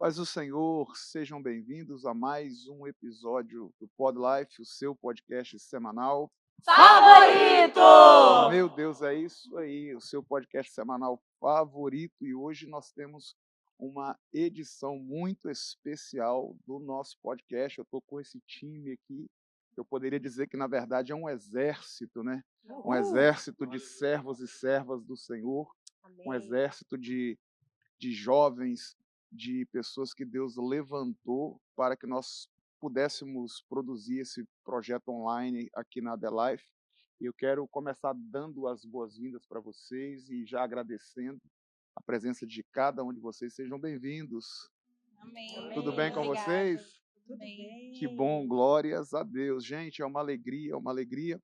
Paz do Senhor, sejam bem-vindos a mais um episódio do Pod Life, o seu podcast semanal. Favorito! Meu Deus, é isso aí, o seu podcast semanal favorito. E hoje nós temos uma edição muito especial do nosso podcast. Eu estou com esse time aqui, eu poderia dizer que na verdade é um exército, né? Um exército de servos e servas do Senhor, um exército de jovens, de pessoas que Deus levantou para que nós pudéssemos produzir esse projeto online aqui na The Life. E eu quero começar dando as boas-vindas para vocês e já agradecendo a presença de cada um de vocês. Sejam bem-vindos. Amém. Tudo bem com Obrigada. vocês? Tudo bem. Que bom, glórias a Deus. Gente, é uma alegria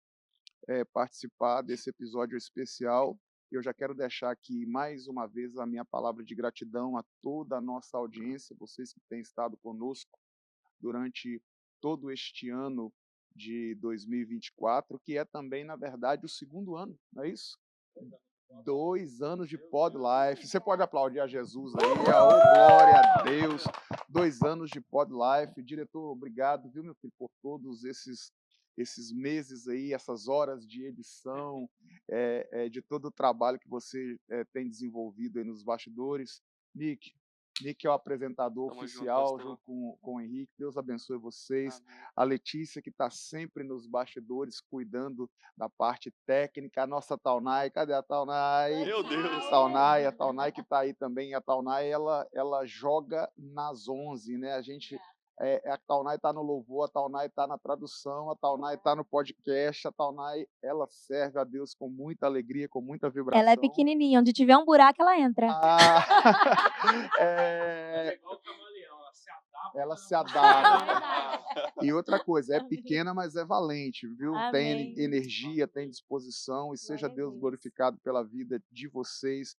participar desse episódio especial. Eu já quero deixar aqui mais uma vez a minha palavra de gratidão a toda a nossa audiência, vocês que têm estado conosco durante todo este ano de 2024, que é também, na verdade, o segundo ano, não é isso? 2 anos de Pod Life. Você pode aplaudir a Jesus aí, glória a Deus. 2 anos de Pod Life. Diretor, obrigado, viu, meu filho, por todos esses meses aí, essas horas de edição, de todo o trabalho que você tem desenvolvido aí nos bastidores. Nick é o apresentador oficial, junto com o Henrique. Deus abençoe vocês. Amém. A Letícia, que está sempre nos bastidores, cuidando da parte técnica. A nossa Taunay, cadê a Taunay? Meu Deus! A Taunay que está aí também. A Taunay, ela joga nas 11, né? A Taunay está no louvor, a Taunay está na tradução, a Taunay está no podcast, a Taunay, ela serve a Deus com muita alegria, com muita vibração. Ela é pequenininha, onde tiver um buraco ela entra. É igual o camaleão, Ela se É adapta. verdade. E outra coisa, é Amém. pequena, mas é valente, viu? Amém. Tem energia, tem disposição, e seja Glória a Deus Deus. glorificado pela vida de vocês.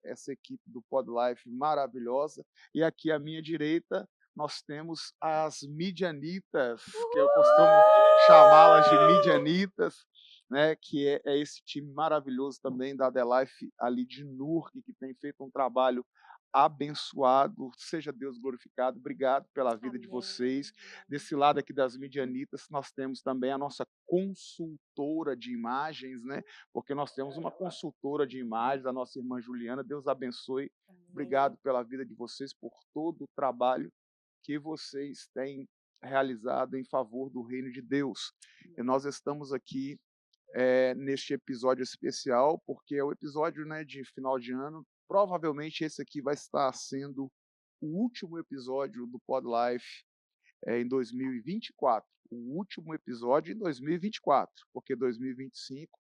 Essa equipe do Pod Life maravilhosa. E aqui à minha direita, nós temos as Midianitas, que eu costumo chamá-las de Midianitas, né? Que é esse time maravilhoso também da The Life ali de Nurque, que tem feito um trabalho abençoado. Seja Deus glorificado. Obrigado pela vida de Amém. vocês. Desse lado aqui das Midianitas, nós temos também a nossa consultora de imagens, né? Porque nós temos uma consultora de imagens, a nossa irmã Juliana. Deus abençoe. Obrigado pela vida de vocês, por todo o trabalho que vocês têm realizado em favor do reino de Deus. E nós estamos aqui neste episódio especial, porque é o episódio, né, de final de ano. Provavelmente esse aqui vai estar sendo o último episódio do Pod Life em 2024. O último episódio em 2024, porque 2025,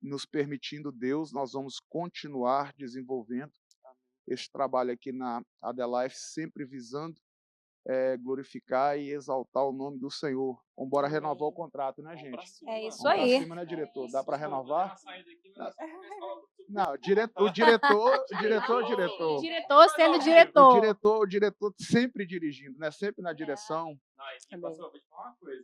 nos permitindo Deus, nós vamos continuar desenvolvendo este trabalho aqui na Adelife, sempre visando glorificar e exaltar o nome do Senhor. Vamos embora renovar o contrato, né, gente? É isso Vamos pra aí. cima, né, diretor? Dá para renovar? Não, Diretor sendo diretor. O diretor sempre dirigindo, né? Sempre na direção. Não, pastor, vou te falar uma coisa.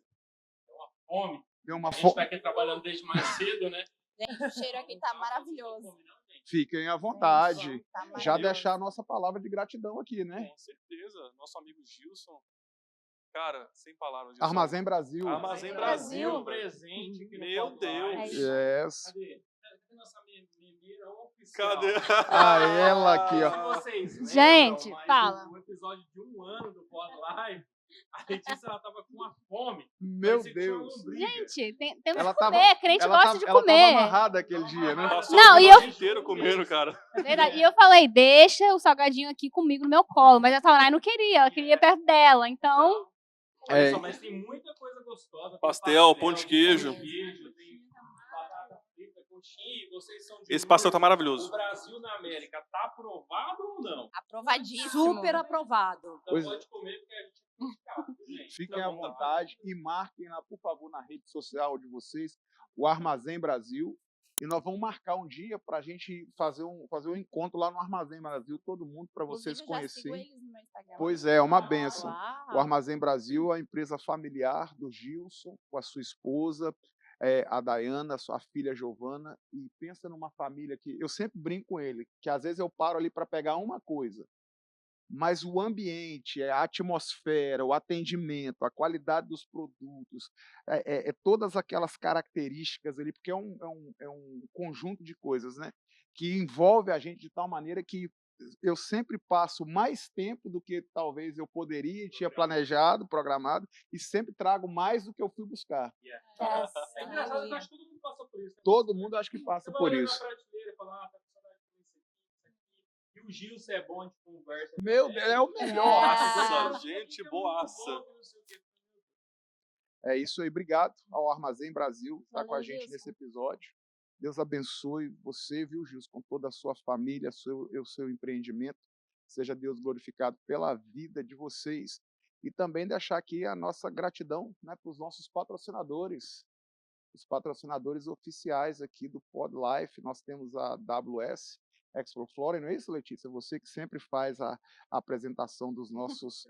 Deu uma fome. Deu uma A gente fome. tá aqui trabalhando desde mais cedo, né? Gente, o cheiro aqui tá maravilhoso. Fiquem à vontade. Tá Já maravilhoso. deixar a nossa palavra de gratidão aqui, né? Com certeza. Nosso amigo Gilson. Cara, sem palavras. Gilson. Armazém Brasil. Armazém Brasil. Brasil. Presente aqui no Meu Pod Life. Deus. Yes. Cadê? Cadê nossa memeira oficial? Cadê? Ela aqui, ó. Se vocês lembram, Gente, mas fala. O episódio de 1 ano do Pod Live, a Letícia ela tava com uma fome. Meu Parecia que tinha uma Deus. lombriga. Gente, temos que Ela tava- comer. Crente gosta de Ela tava comer. amarrada aquele dia, né? Passou Não, o e episódio inteiro comendo, cara. É verdade. E eu falei, deixa o salgadinho aqui comigo no meu colo. Mas a Taunay não queria, ela queria perto dela. Então, Olha só, mas tem muita coisa gostosa. Tem Pastel, pão de queijo. tem batata frita, coxinha. Vocês são de Esse pastel tá Lourdes. maravilhoso. O Brasil na América tá aprovado ou não? aprovadíssimo. Super aprovado. Então Pois é. pode comer porque a gente é criticado, gente. Fiquem à vontade e marquem lá, por favor, na rede social de vocês, o Armazém Brasil. E nós vamos marcar um dia para a gente fazer um encontro lá no Armazém Brasil, todo mundo, para vocês Inclusive, eu já sigo conhecerem. eles no meu Instagram. Pois é uma bênção. Uau. O Armazém Brasil é a empresa familiar do Gilson, com a sua esposa, a Dayana, sua filha Giovana. E pensa numa família que eu sempre brinco com ele, que às vezes eu paro ali para pegar uma coisa. mas o ambiente, a atmosfera, o atendimento, a qualidade dos produtos, todas aquelas características ali, porque é um conjunto de coisas, né, que envolve a gente de tal maneira que eu sempre passo mais tempo do que talvez eu poderia e tinha planejado, programado, e sempre trago mais do que eu fui buscar. Yeah. É engraçado que eu acho que todo mundo passa por isso. Né? Todo mundo acho que passa Você vai por olhando isso. na prateleira e fala, tá com saudade de comer isso aqui. E o Gilson é bom de conversa. Meu Deus, é o melhor. Nossa, gente boaça. É isso aí, obrigado ao Armazém Brasil que está com a Valeu, gente Gilson. nesse episódio. Deus abençoe você, viu, Gilson, com toda a sua família, o seu empreendimento. Seja Deus glorificado pela vida de vocês. E também deixar aqui a nossa gratidão, né, para os nossos patrocinadores, os patrocinadores oficiais aqui do Pod Life. Nós temos a WS Expo Flora, não é isso, Letícia? Você que sempre faz a apresentação dos nossos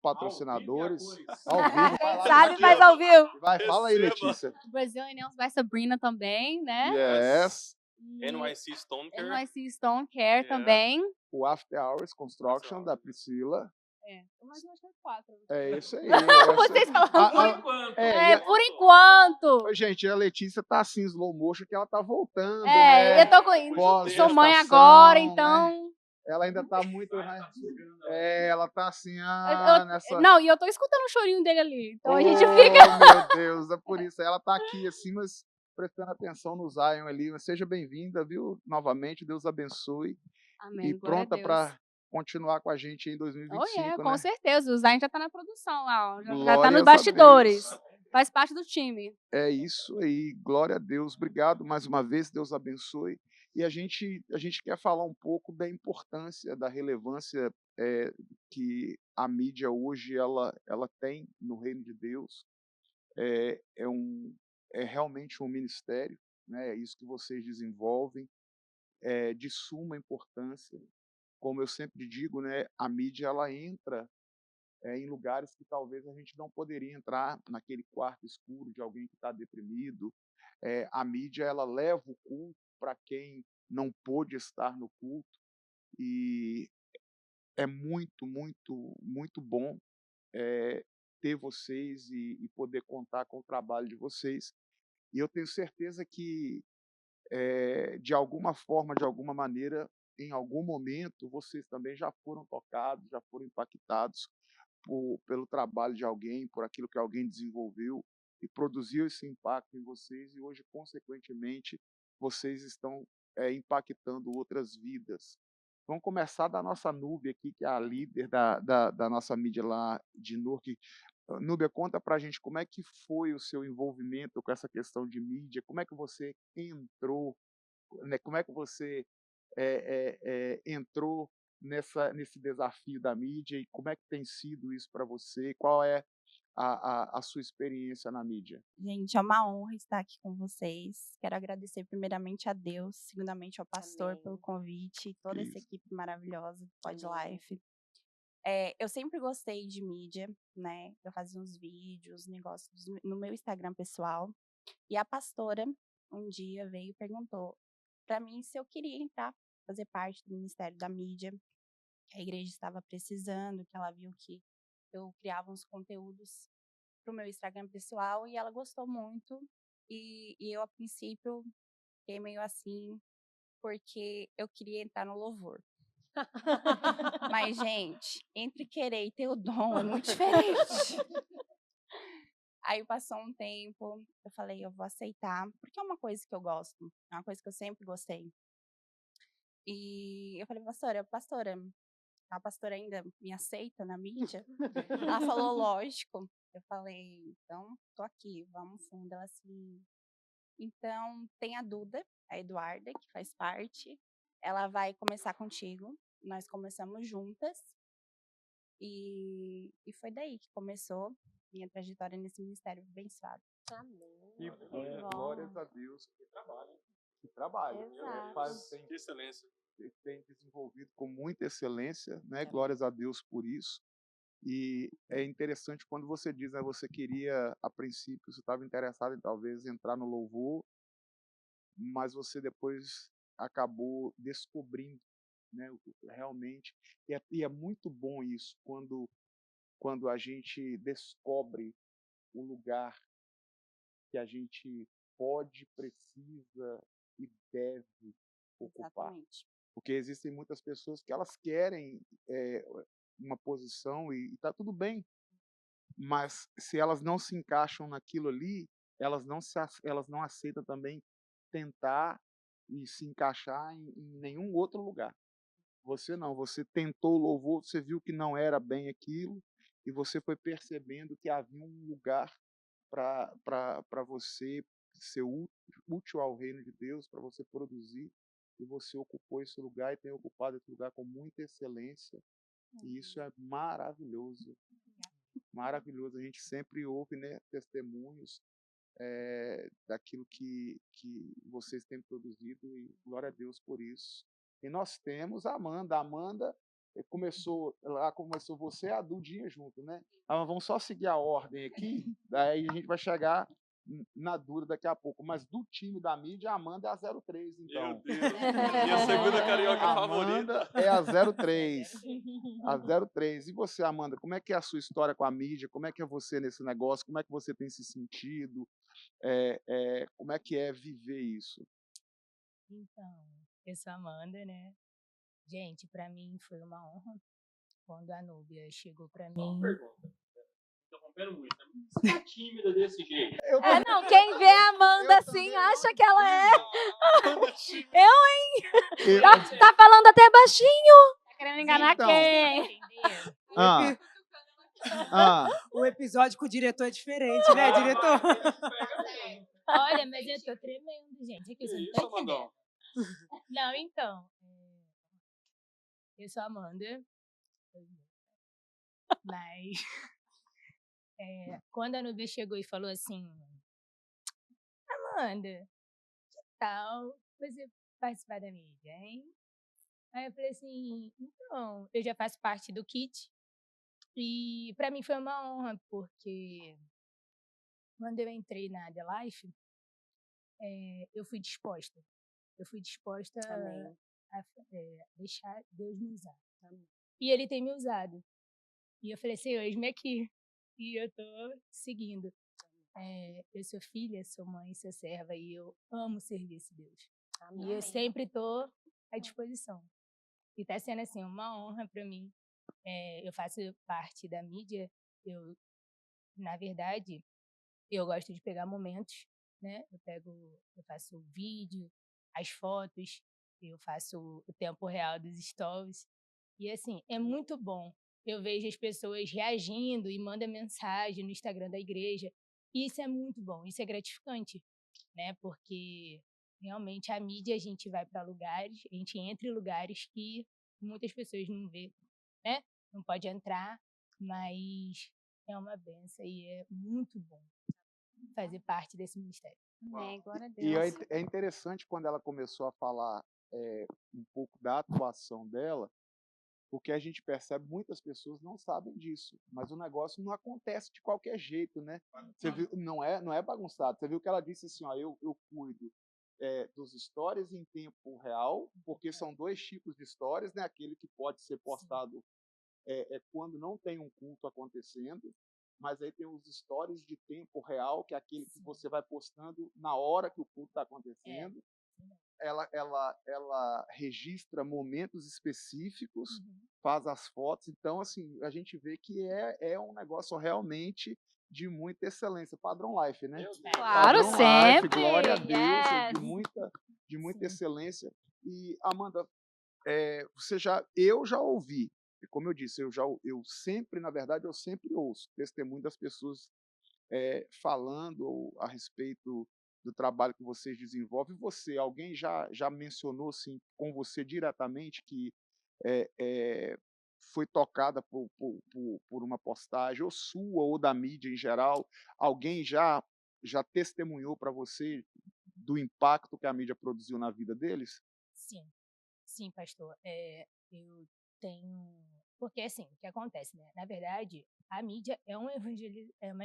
patrocinadores. Ao vivo, vai lá, Sabe, aqui, mas ó. ao vivo. Vai, fala aí, Receba. Letícia. O Brazilian Nails by Sabrina também, né? Yes. E NYC Stone Care. NYC Stone Care Yeah. também. O After Hours Construction da Priscila. Mais umas 4. É isso aí. Vocês Ah, falam. Por enquanto. Por enquanto. Ô, gente, a Letícia tá assim, slow motion, que ela tá voltando, É, né? eu tô com. Pós-gestação, Sou mãe agora, né? então. Ela ainda tá muito, né? Ela tá assim, nessa... Não, e eu tô escutando o chorinho dele ali. Então a gente Oh, fica. meu Deus, é por isso. Ela tá aqui assim, mas prestando atenção no Zion ali. Mas seja bem-vinda, viu? Novamente, Deus abençoe. Amém. E Glória a pronta Deus. para continuar com a gente em Oh, 2025, com né? certeza. O Zayn já tá na produção lá, ó. Já tá Glórias nos a bastidores. Deus. Faz parte do time. É isso aí, glória a Deus. Obrigado mais uma vez, Deus abençoe. E a gente quer falar um pouco da importância, da relevância que a mídia hoje ela tem no reino de Deus. É realmente um ministério, né? É isso que vocês desenvolvem, é de suma importância. Como eu sempre digo, né? A mídia ela entra em lugares que talvez a gente não poderia entrar, naquele quarto escuro de alguém que está deprimido. A mídia ela leva o culto para quem não pôde estar no culto, e é muito, muito, muito bom ter vocês e poder contar com o trabalho de vocês. E eu tenho certeza que, de alguma forma, de alguma maneira, em algum momento, vocês também já foram tocados, já foram impactados pelo trabalho de alguém, por aquilo que alguém desenvolveu e produziu esse impacto em vocês, e hoje, consequentemente, vocês estão impactando outras vidas. Vamos começar da nossa Núbia aqui, que é a líder da nossa mídia lá de Newark. Núbia, conta pra gente como é que foi o seu envolvimento com essa questão de mídia, como é que você entrou, né, como é que você entrou nesse desafio da mídia, e como é que tem sido isso para você? Qual é a sua experiência na mídia? Gente, é uma honra estar aqui com vocês. Quero agradecer primeiramente a Deus, segundamente ao pastor Amém. pelo convite, toda essa Isso. equipe maravilhosa do Pod Amém. Life. Eu sempre gostei de mídia, né? Eu fazia uns vídeos, negócios no meu Instagram pessoal. E a pastora um dia veio e perguntou para mim se eu queria entrar, fazer parte do Ministério da Mídia, que a igreja estava precisando, que ela viu que eu criava uns conteúdos pro meu Instagram pessoal, e ela gostou muito. E eu, a princípio, fiquei meio assim, porque eu queria entrar no louvor. Mas, gente, entre querer e ter o dom é muito diferente. Aí passou um tempo, eu falei, eu vou aceitar, porque é uma coisa que eu gosto, é uma coisa que eu sempre gostei. E eu falei, pastora, a pastora ainda me aceita na mídia? Ela falou, lógico. Eu falei, então, tô aqui, vamos fundo. Ela assim, então, tem a Duda, a Eduarda, que faz parte. Ela vai começar contigo. Nós começamos juntas. E foi daí que começou minha trajetória nesse ministério abençoado. Amém. Que bom. glórias a Deus. Que trabalho. Que trabalho. Exato. Que excelência. Tem desenvolvido com muita excelência, né? Amém. Glórias a Deus por isso. E é interessante quando você diz, né, você queria, a princípio, você estava interessado em talvez entrar no louvor, mas você depois acabou descobrindo né? Realmente, e é muito bom isso, quando a gente descobre o lugar que a gente pode, precisa e deve ocupar. Exatamente. Porque existem muitas pessoas que elas querem uma posição e está tudo bem, mas se elas não se encaixam naquilo ali, elas não aceitam também tentar e se encaixar em nenhum outro lugar. Você não, você tentou o louvor, você viu que não era bem aquilo, e você foi percebendo que havia um lugar para você ser útil ao reino de Deus, para você produzir, e você ocupou esse lugar e tem ocupado esse lugar com muita excelência, e isso é maravilhoso, maravilhoso. A gente sempre ouve, né, testemunhos daquilo que vocês têm produzido, e glória a Deus por isso. E nós temos a Amanda. A Amanda começou você e a Dudinha junto, né? Ah, vamos só seguir a ordem aqui, daí a gente vai chegar na Duda daqui a pouco. Mas do time da mídia, a Amanda é a 03, Meu então. Deus. Minha segunda carioca Amanda favorita. é a 03. A 03. E você, Amanda, como é que é a sua história com a mídia? Como é que é você nesse negócio? Como é que você tem se sentido? Como é que é viver isso? Então, eu sou a Amanda, né? Gente, pra mim foi uma honra quando a Núbia chegou pra Só uma mim. pergunta. Interrompendo muito. Né? Você tá tímida desse jeito? Não, quem vê a Amanda assim acha que ela é. Eu- Tá falando até baixinho. Tá querendo enganar Então. quem? Entendeu? Ah, ah, O episódio com o diretor é diferente, né, diretor? Olha, mas eu tô tremendo, gente. Aqui, você não tá Isso, Amandão. entendendo. Não, então. Eu sou a Amanda. Mas quando a Núbia chegou e falou assim, Amanda, que tal você participar da mídia, hein? Aí eu falei assim, então, eu já faço parte do kit. E pra mim foi uma honra, porque quando eu entrei na The Life, eu fui disposta. Eu fui disposta Amém. a deixar Deus me usar. E Ele tem me usado. E eu falei, Senhor, eis-me aqui. E eu tô seguindo. Eu sou filha, sou mãe, sou serva e eu amo servir esse Deus. E eu sempre tô à disposição. E tá sendo, assim, uma honra para mim. Eu faço parte da mídia. Na verdade, eu gosto de pegar momentos, né? Eu faço o vídeo, as fotos, eu faço o tempo real dos stories. E, assim, é muito bom. Eu vejo as pessoas reagindo e mandam mensagem no Instagram da igreja. E isso é muito bom, isso é gratificante, né? Porque realmente a mídia, a gente vai para lugares, a gente entra em lugares que muitas pessoas não vê, né? Não pode entrar, mas é uma benção e é muito bom fazer parte desse ministério. Amém, glória a e Deus. é interessante quando ela começou a falar um pouco da atuação dela, porque a gente percebe muitas pessoas não sabem disso, mas o negócio não acontece de qualquer jeito, né? Você viu, não é bagunçado. Você viu que ela disse assim, ó, eu cuido dos stories em tempo real, porque são dois tipos de stories, né? Aquele que pode ser postado quando não tem um culto acontecendo, mas aí tem os stories de tempo real, que é aquele que você vai postando na hora que o culto está acontecendo. Ela registra momentos específicos, faz as fotos. Então, assim, a gente vê que é um negócio realmente de muita excelência. Padrão Life, né? Claro, Padrão Life, sempre. glória a Deus, Yes. de muita excelência. E, Amanda, eu já ouvi, como eu disse, eu sempre, na verdade, eu sempre ouço testemunho das pessoas falando a respeito do trabalho que vocês desenvolvem. Alguém já mencionou assim, com você diretamente que foi tocada por uma postagem, ou sua, ou da mídia em geral? Alguém já testemunhou para você do impacto que a mídia produziu na vida deles? Sim, pastor. Eu tenho... Porque, assim, o que acontece, né? Na verdade, a mídia é uma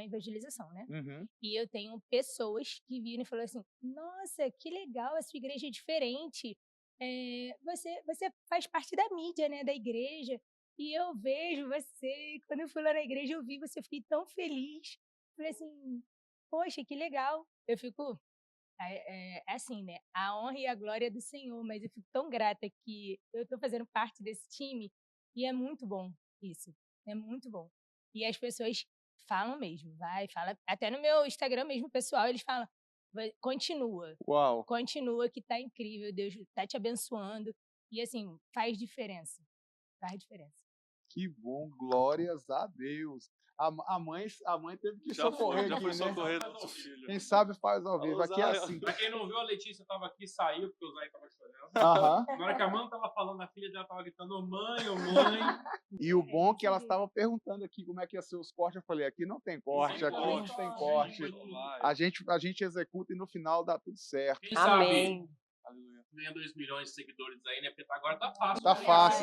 evangelização, né? Uhum. E eu tenho pessoas que viram e falaram assim, nossa, que legal, essa igreja é diferente. você faz parte da mídia, né, da igreja, e eu vejo você, quando eu fui lá na igreja, eu vi você, eu fiquei tão feliz. Falei assim, poxa, que legal. Eu fico, assim, né, a honra e a glória é do Senhor, mas eu fico tão grata que eu estou fazendo parte desse time, e é muito bom isso, é muito bom. E as pessoas falam mesmo, fala, até no meu Instagram mesmo, pessoal, eles falam, continua, Uau! continua que tá incrível, Deus tá te abençoando. E assim, faz diferença. Faz diferença. Que bom, glórias a Deus. A mãe teve que Já socorrer foi aqui, né? socorrer nosso filho. Quem sabe faz ao vivo. Alô, Aqui é Zaya. assim. Pra quem não viu, a Letícia tava aqui, saiu, porque o Zay tava chorando. Aham. Na hora que a Amanda tava falando, a filha dela tava gritando, ô mãe, ô mãe. E o bom é que elas estavam perguntando aqui como é que ia ser os cortes. Eu falei, aqui não tem corte, aqui não tem corte. A gente executa e no final dá tudo certo. Quem sabe Amém. Aleluia. ganha 2 milhões de seguidores aí, né? Porque agora tá fácil. Tá ganhar fácil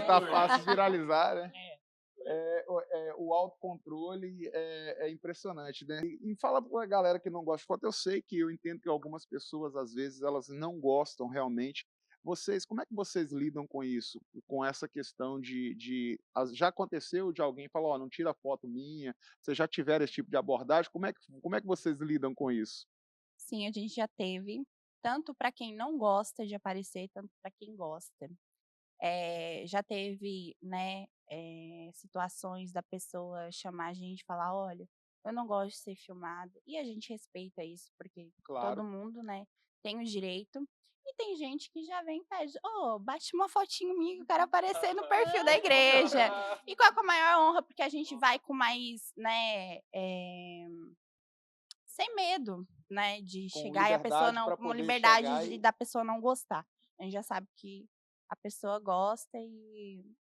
seguidor. viralizar, né? O autocontrole é impressionante, né? E fala pra galera que não gosta de foto, eu entendo que algumas pessoas, às vezes, elas não gostam realmente. Como é que vocês lidam com isso? Com essa questão já aconteceu de alguém falar, ó, não tira foto minha, vocês já tiveram esse tipo de abordagem? Como é que vocês lidam com isso? Sim, a gente já teve, tanto para quem não gosta de aparecer, tanto para quem gosta. Já teve, né, situações da pessoa chamar a gente e falar, olha, eu não gosto de ser filmada. E a gente respeita isso, porque todo Claro. mundo, né, tem o direito. E tem gente que já vem e pede, ô, bate uma fotinho minha que eu quero aparecer no perfil da igreja. E com a maior honra, porque a gente vai com mais, né, sem medo, né, de Com chegar e a pessoa liberdade não, para com poder liberdade chegar e da pessoa não gostar. A gente já sabe que a pessoa gosta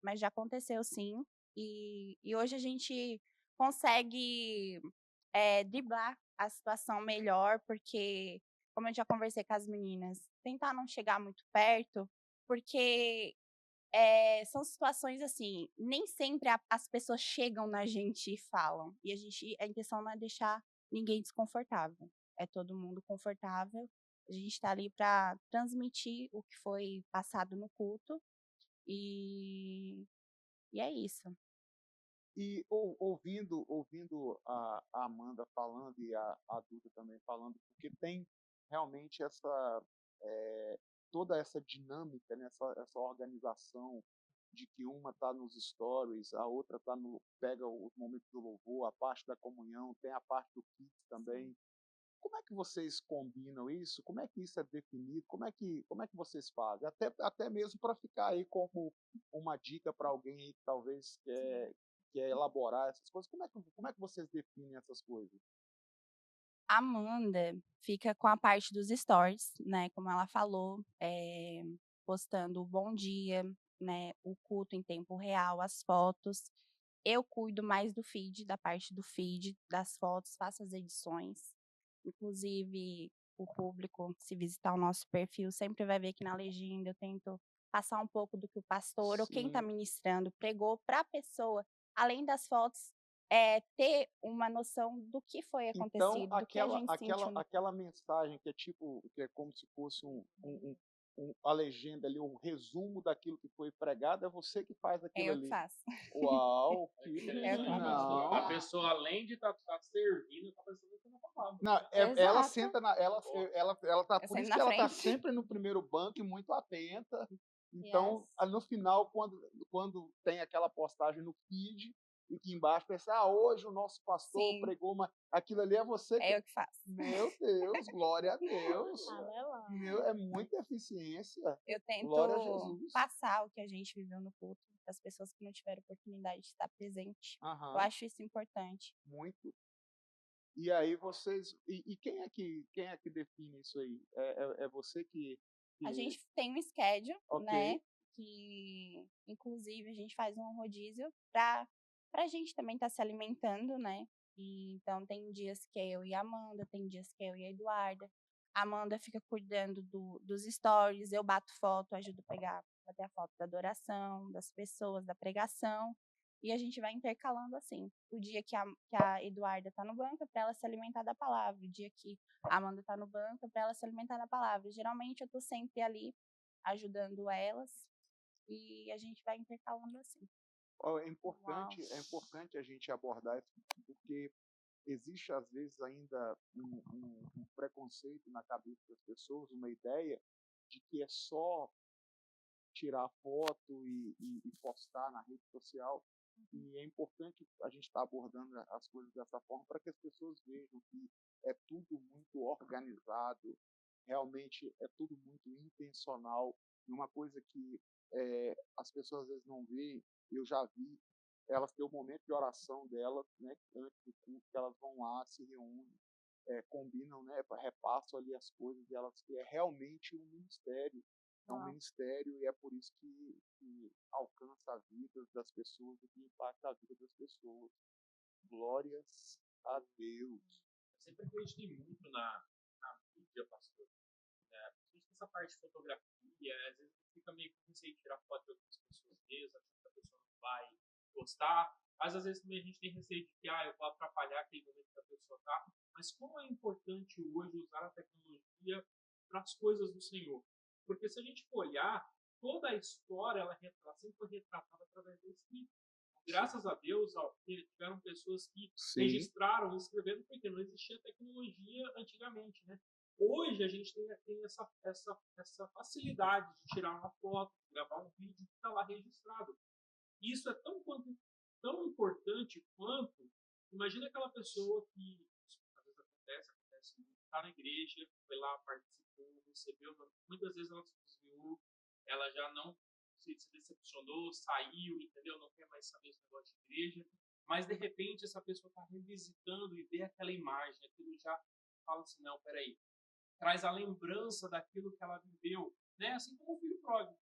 mas já aconteceu sim. E hoje a gente consegue, driblar a situação melhor, porque, como eu já conversei com as meninas, tentar não chegar muito perto, porque são situações assim, nem sempre as pessoas chegam na gente e falam. E a intenção não é deixar ninguém desconfortável. É todo mundo confortável. A gente está ali para transmitir o que foi passado no culto. E, e é isso. E ouvindo a Amanda falando e a Duda também falando, porque tem realmente eh, toda essa dinâmica, né, essa organização de que uma está nos stories, a outra pega os momentos do louvor, a parte da comunhão, tem a parte do Kids também. Como é que vocês combinam isso? Como é que isso é definido? Como é que vocês fazem? Até mesmo para ficar aí como uma dica para alguém aí que talvez quer elaborar essas coisas. Como é que vocês definem essas coisas? A Amanda fica com a parte dos stories, né? Como ela falou, postando o bom dia, né? O culto em tempo real, as fotos. Eu cuido mais do feed, da parte do feed, das fotos, faço as edições. Inclusive, o público, se visitar o nosso perfil, sempre vai ver que na legenda eu tento passar um pouco do que o pastor ou quem está Sim. ministrando pregou para a pessoa, além das fotos, ter uma noção do que foi Então, acontecido, do que a gente sentiu. aquela mensagem que é como se fosse a legenda ali, o resumo daquilo que foi pregado, é você que faz É aquilo eu que ali. faço. Uau, É o não. A pessoa, além de estar servindo, tá pensando na palavra. Não, ela Exato. senta ela tá, Eu por sento isso na que ela tá frente. sempre no primeiro banco e muito atenta. Então, Yes. no final, quando tem aquela postagem no feed e que embaixo pensa, hoje o nosso pastor Sim, pregou aquilo ali é você que. é eu que faço. Meu Deus, glória a Deus. É muita eficiência. Eu Glória a tento Jesus. passar o que a gente viveu no culto para as pessoas que não tiveram oportunidade de estar presente. Eu Aham, acho isso importante. muito. E aí vocês. E quem é que define isso aí? É você A que. gente tem um schedule, Ok. né? Que inclusive a gente faz um rodízio para a gente também estar se alimentando, né? E, então tem dias que é eu e a Amanda, tem dias que é eu e a Eduarda. A Amanda fica cuidando dos stories, eu bato foto, ajudo a bater a foto da adoração, das pessoas, da pregação. E a gente vai intercalando assim. O dia que a Eduarda está no banco é para ela se alimentar da palavra. O dia que a Amanda está no banco é para ela se alimentar da palavra. Geralmente eu estou sempre ali ajudando elas e a gente vai intercalando assim. Ó, Uau. é importante a gente abordar isso, porque existe, às vezes, ainda um preconceito na cabeça das pessoas, uma ideia de que é só tirar foto e postar na rede social. E é importante a gente estar abordando as coisas dessa forma para que as pessoas vejam que é tudo muito organizado, realmente é tudo muito intencional. E uma coisa que as pessoas às vezes não veem, eu já vi, elas têm o momento de oração delas, né, antes do culto, que elas vão lá, se reúnem, combinam, né, repassam ali as coisas, e elas é realmente um ministério. É um Uau. ministério e é por isso que alcança a vida das pessoas e que impacta a vida das pessoas. Glórias a Deus. Eu sempre acreditei muito na mídia, pastor. Principalmente essa parte de fotografia, às vezes fica meio com receio de tirar foto de outras pessoas mesmo, achando que a pessoa não vai gostar. Mas às vezes também a gente tem receio de que eu vou atrapalhar aquele momento que a pessoa está. Mas como é importante hoje usar a tecnologia para as coisas do Senhor? Porque se a gente for olhar, toda a história ela sempre foi retratada através da escrita. Graças a Deus, tiveram pessoas que Sim, registraram e escreveram, porque não existia tecnologia antigamente, né? Hoje a gente tem essa facilidade de tirar uma foto, gravar um vídeo que está lá registrado. E isso é tão importante quanto, imagina aquela pessoa que, às vezes acontece muito, está na igreja, foi lá, participou, recebeu, muitas vezes ela se desviou, ela já não se decepcionou, saiu, entendeu? Não quer mais saber esse negócio de igreja, mas de repente essa pessoa está revisitando e vê aquela imagem, aquilo já fala assim, não, peraí, traz a lembrança daquilo que ela viveu, né? Assim como o filho pródigo.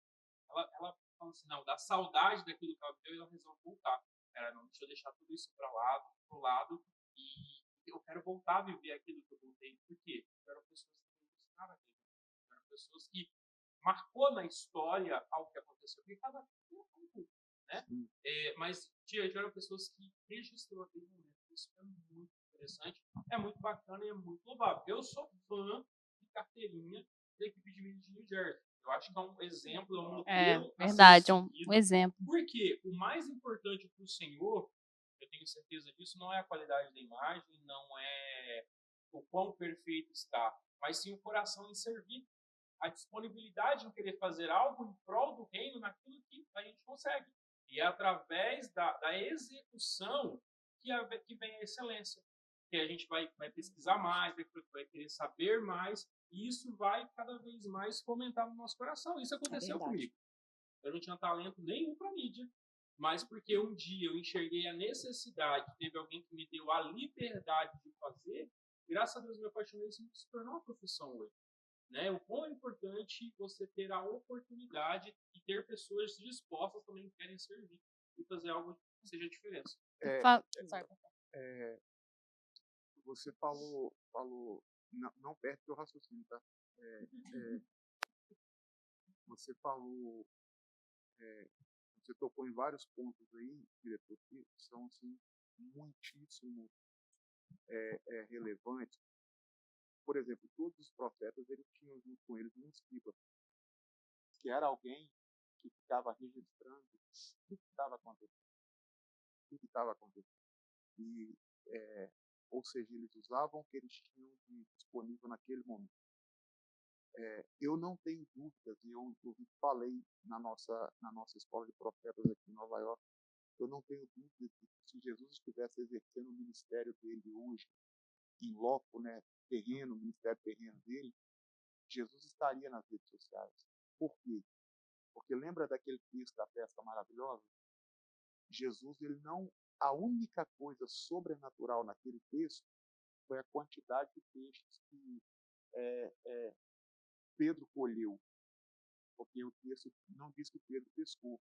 Ela fala assim, não, da saudade daquilo que ela viveu, e ela resolve voltar. Não, deixa eu deixar tudo isso pro lado, e eu quero voltar a viver aquilo que eu voltei. Por quê? Eu quero pessoas que me ensinaram aquilo. Eu quero pessoas que marcou na história algo que aconteceu. Porque cada um, né? Mas tiveram pessoas que registrou aquele momento. Isso é muito interessante, é muito bacana e é muito louvável. Eu sou fã de carteirinha da equipe de mídia de New Jersey. Eu acho que é um exemplo, é um modelo a ser Verdade, um seguido. exemplo. Porque o mais importante para o Senhor, eu tenho certeza disso, não é a qualidade da imagem, não é o quão perfeito está, mas sim o coração em servir, a disponibilidade em querer fazer algo em prol do reino naquilo que a gente consegue. E é através da execução que vem a excelência. Que a gente vai pesquisar mais, vai querer saber mais, e isso vai cada vez mais fomentar no nosso coração. Isso aconteceu comigo. Eu não tinha talento nenhum para mídia, mas porque um dia eu enxerguei a necessidade, teve alguém que me deu a liberdade de fazer, graças a Deus me apaixonei, isso se tornou uma profissão hoje. Né? O quão é importante você ter a oportunidade e ter pessoas dispostas também que querem servir e fazer algo que seja diferença. Você falou não perde o raciocínio, tá? Você falou, você tocou em vários pontos aí, diretor, que são assim, muitíssimo relevantes. Por exemplo, todos os profetas eles tinham junto com eles um escriba, que era alguém que ficava registrando tudo que estava acontecendo. Tudo que estava acontecendo. E, ou seja, eles usavam o que eles tinham disponível naquele momento. Eu não tenho dúvidas, e eu inclusive falei na nossa escola de profetas aqui em Nova York, eu não tenho dúvidas de que se Jesus estivesse exercendo o ministério dele hoje, em loco, né, terreno, o ministério terreno dele, Jesus estaria nas redes sociais. Por quê? Porque lembra daquele texto da pesca maravilhosa? Jesus, ele não... A única coisa sobrenatural naquele texto foi a quantidade de peixes que Pedro colheu. Porque o texto não diz que Pedro pescou.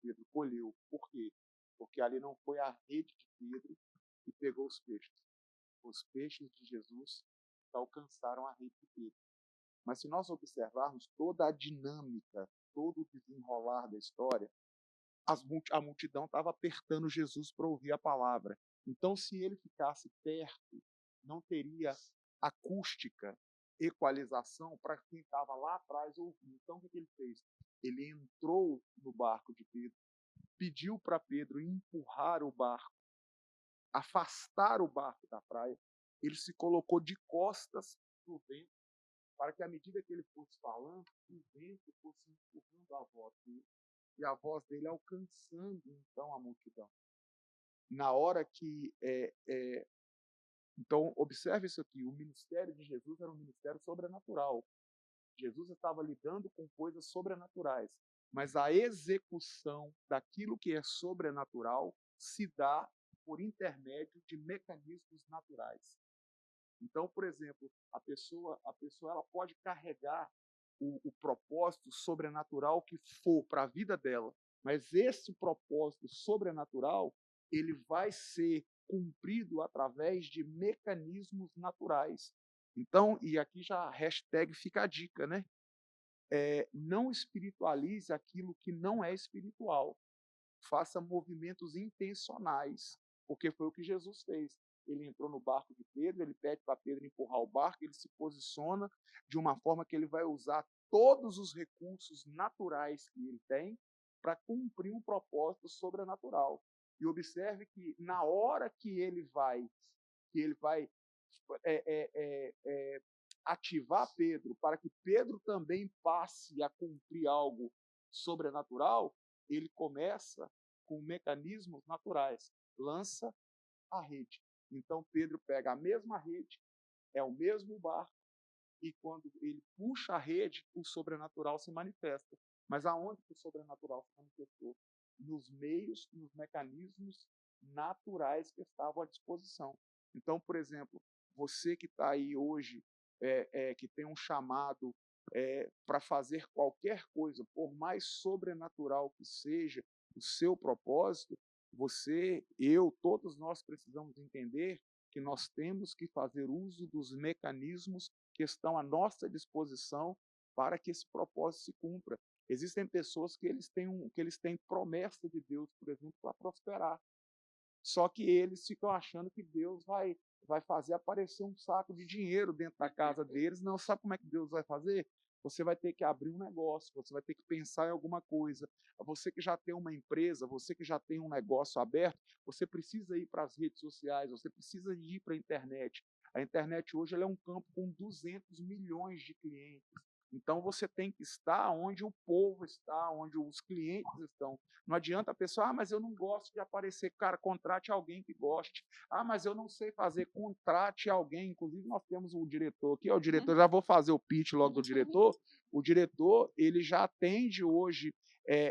Pedro colheu. Por quê? Porque ali não foi a rede de Pedro que pegou os peixes. Os peixes de Jesus alcançaram a rede de Pedro. Mas se nós observarmos toda a dinâmica, todo o desenrolar da história, a multidão estava apertando Jesus para ouvir a palavra. Então, se ele ficasse perto, não teria acústica equalização para quem estava lá atrás ouvindo. Então, o que ele fez? Ele entrou no barco de Pedro, pediu para Pedro empurrar o barco, afastar o barco da praia. Ele se colocou de costas para o vento, para que, à medida que ele fosse falando, o vento fosse empurrando a voz dele, e a voz dele alcançando, então, a multidão. Na hora que... Então, observe isso aqui, o ministério de Jesus era um ministério sobrenatural. Jesus estava lidando com coisas sobrenaturais, mas a execução daquilo que é sobrenatural se dá por intermédio de mecanismos naturais. Então, por exemplo, a pessoa ela pode carregar o propósito sobrenatural que for para a vida dela, mas esse propósito sobrenatural ele vai ser cumprido através de mecanismos naturais. Então, e aqui já a hashtag fica a dica, né? Não espiritualize aquilo que não é espiritual. Faça movimentos intencionais, porque foi o que Jesus fez. Ele entrou no barco de Pedro, ele pede para Pedro empurrar o barco, ele se posiciona de uma forma que ele vai usar todos os recursos naturais que ele tem para cumprir um propósito sobrenatural. E observe que na hora que ele vai ativar Pedro, para que Pedro também passe a cumprir algo sobrenatural, ele começa com mecanismos naturais, lança a rede. Então Pedro pega a mesma rede, é o mesmo barco, e quando ele puxa a rede, o sobrenatural se manifesta. Mas aonde que o sobrenatural se manifestou? Nos meios, nos mecanismos naturais que estavam à disposição. Então, por exemplo, você que está aí hoje, que tem um chamado para fazer qualquer coisa, por mais sobrenatural que seja o seu propósito, você, eu, todos nós precisamos entender que nós temos que fazer uso dos mecanismos que estão à nossa disposição para que esse propósito se cumpra. Existem pessoas que eles têm promessa de Deus, por exemplo, para prosperar. Só que eles ficam achando que Deus vai fazer aparecer um saco de dinheiro dentro da casa deles. Não, sabe como é que Deus vai fazer? Você vai ter que abrir um negócio, você vai ter que pensar em alguma coisa. Você que já tem uma empresa, você que já tem um negócio aberto, você precisa ir para as redes sociais, você precisa ir para a internet. A internet hoje ela é um campo com 200 milhões de clientes. Então você tem que estar onde o povo está, onde os clientes estão. Não adianta a pessoa, mas eu não gosto de aparecer. Cara, contrate alguém que goste. Mas eu não sei fazer, contrate alguém. Inclusive, nós temos um diretor aqui, o diretor, já vou fazer o pitch logo do diretor. O diretor, ele já atende hoje,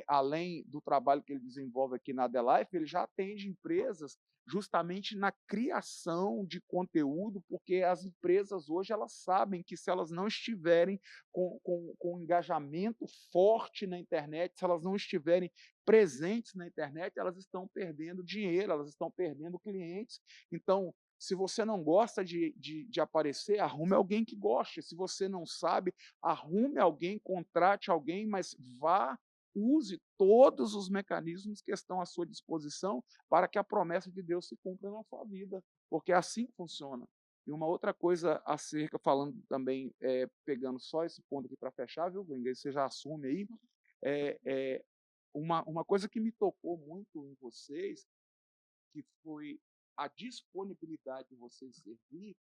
além do trabalho que ele desenvolve aqui na Adelife, ele já atende empresas justamente na criação de conteúdo, porque as empresas hoje elas sabem que se elas não estiverem com engajamento forte na internet, se elas não estiverem presentes na internet, elas estão perdendo dinheiro, elas estão perdendo clientes. Então, se você não gosta de aparecer, arrume alguém que goste. Se você não sabe, arrume alguém, contrate alguém, mas use todos os mecanismos que estão à sua disposição para que a promessa de Deus se cumpra na sua vida, porque é assim que funciona. E uma outra coisa acerca, falando também, pegando só esse ponto aqui para fechar, viu, Gringa? Você já assume aí, uma coisa que me tocou muito em vocês, que foi a disponibilidade de vocês servir.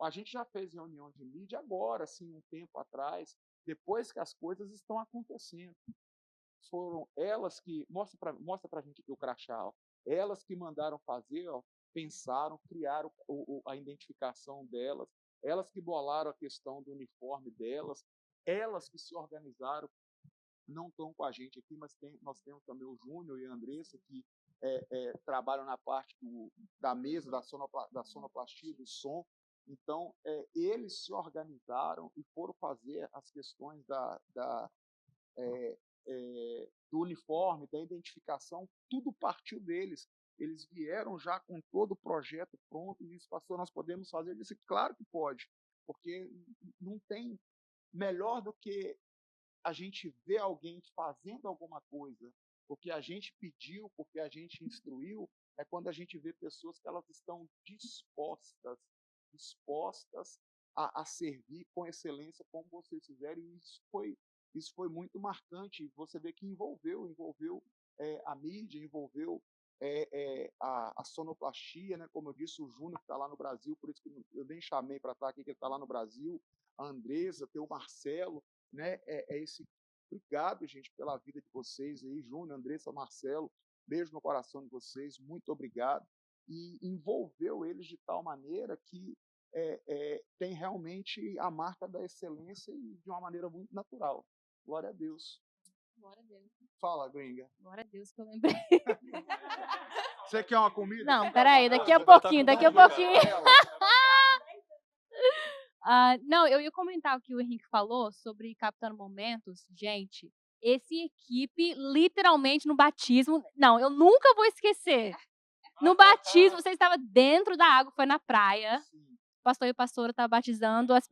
A gente já fez reunião de mídia agora, assim, um tempo atrás, depois que as coisas estão acontecendo. Foram elas que... Mostra para a gente aqui o crachá. Ó. Elas que mandaram fazer, ó, pensaram, criaram a identificação delas, elas que bolaram a questão do uniforme delas, elas que se organizaram. Não estão com a gente aqui, mas nós temos também o Júnior e a Andressa, que trabalham na parte da mesa, da sonoplastia, do som. Então, eles se organizaram e foram fazer as questões do uniforme, da identificação, tudo partiu deles. Eles vieram já com todo o projeto pronto e disse, pastor, nós podemos fazer? Eu disse, claro que pode, porque não tem melhor do que a gente ver alguém fazendo alguma coisa, porque a gente pediu, porque a gente instruiu, é quando a gente vê pessoas que elas estão dispostas a servir com excelência como vocês fizeram, e isso foi muito marcante. Você vê que envolveu a mídia, envolveu a sonoplastia, né? Como eu disse, o Júnior que está lá no Brasil, por isso que eu nem chamei para estar aqui, que ele está lá no Brasil, a Andresa, tem o Marcelo, né? Obrigado, gente, pela vida de vocês aí, Júnior, Andressa, Marcelo, beijo no coração de vocês, muito obrigado. E envolveu eles de tal maneira que tem realmente a marca da excelência e de uma maneira muito natural. Glória a Deus. Glória a Deus. Fala, gringa. Glória a Deus que eu lembrei. Você quer uma comida? Não, peraí, daqui a Você vai estar pouquinho, com daqui a fome, cara. pouquinho. Não, eu ia comentar o que o Henrique falou sobre Captando Momentos. Gente, esse equipe, literalmente, no batismo... Não, eu nunca vou esquecer. No batismo, você estava dentro da água, foi na praia. O pastor e a pastora estavam batizando as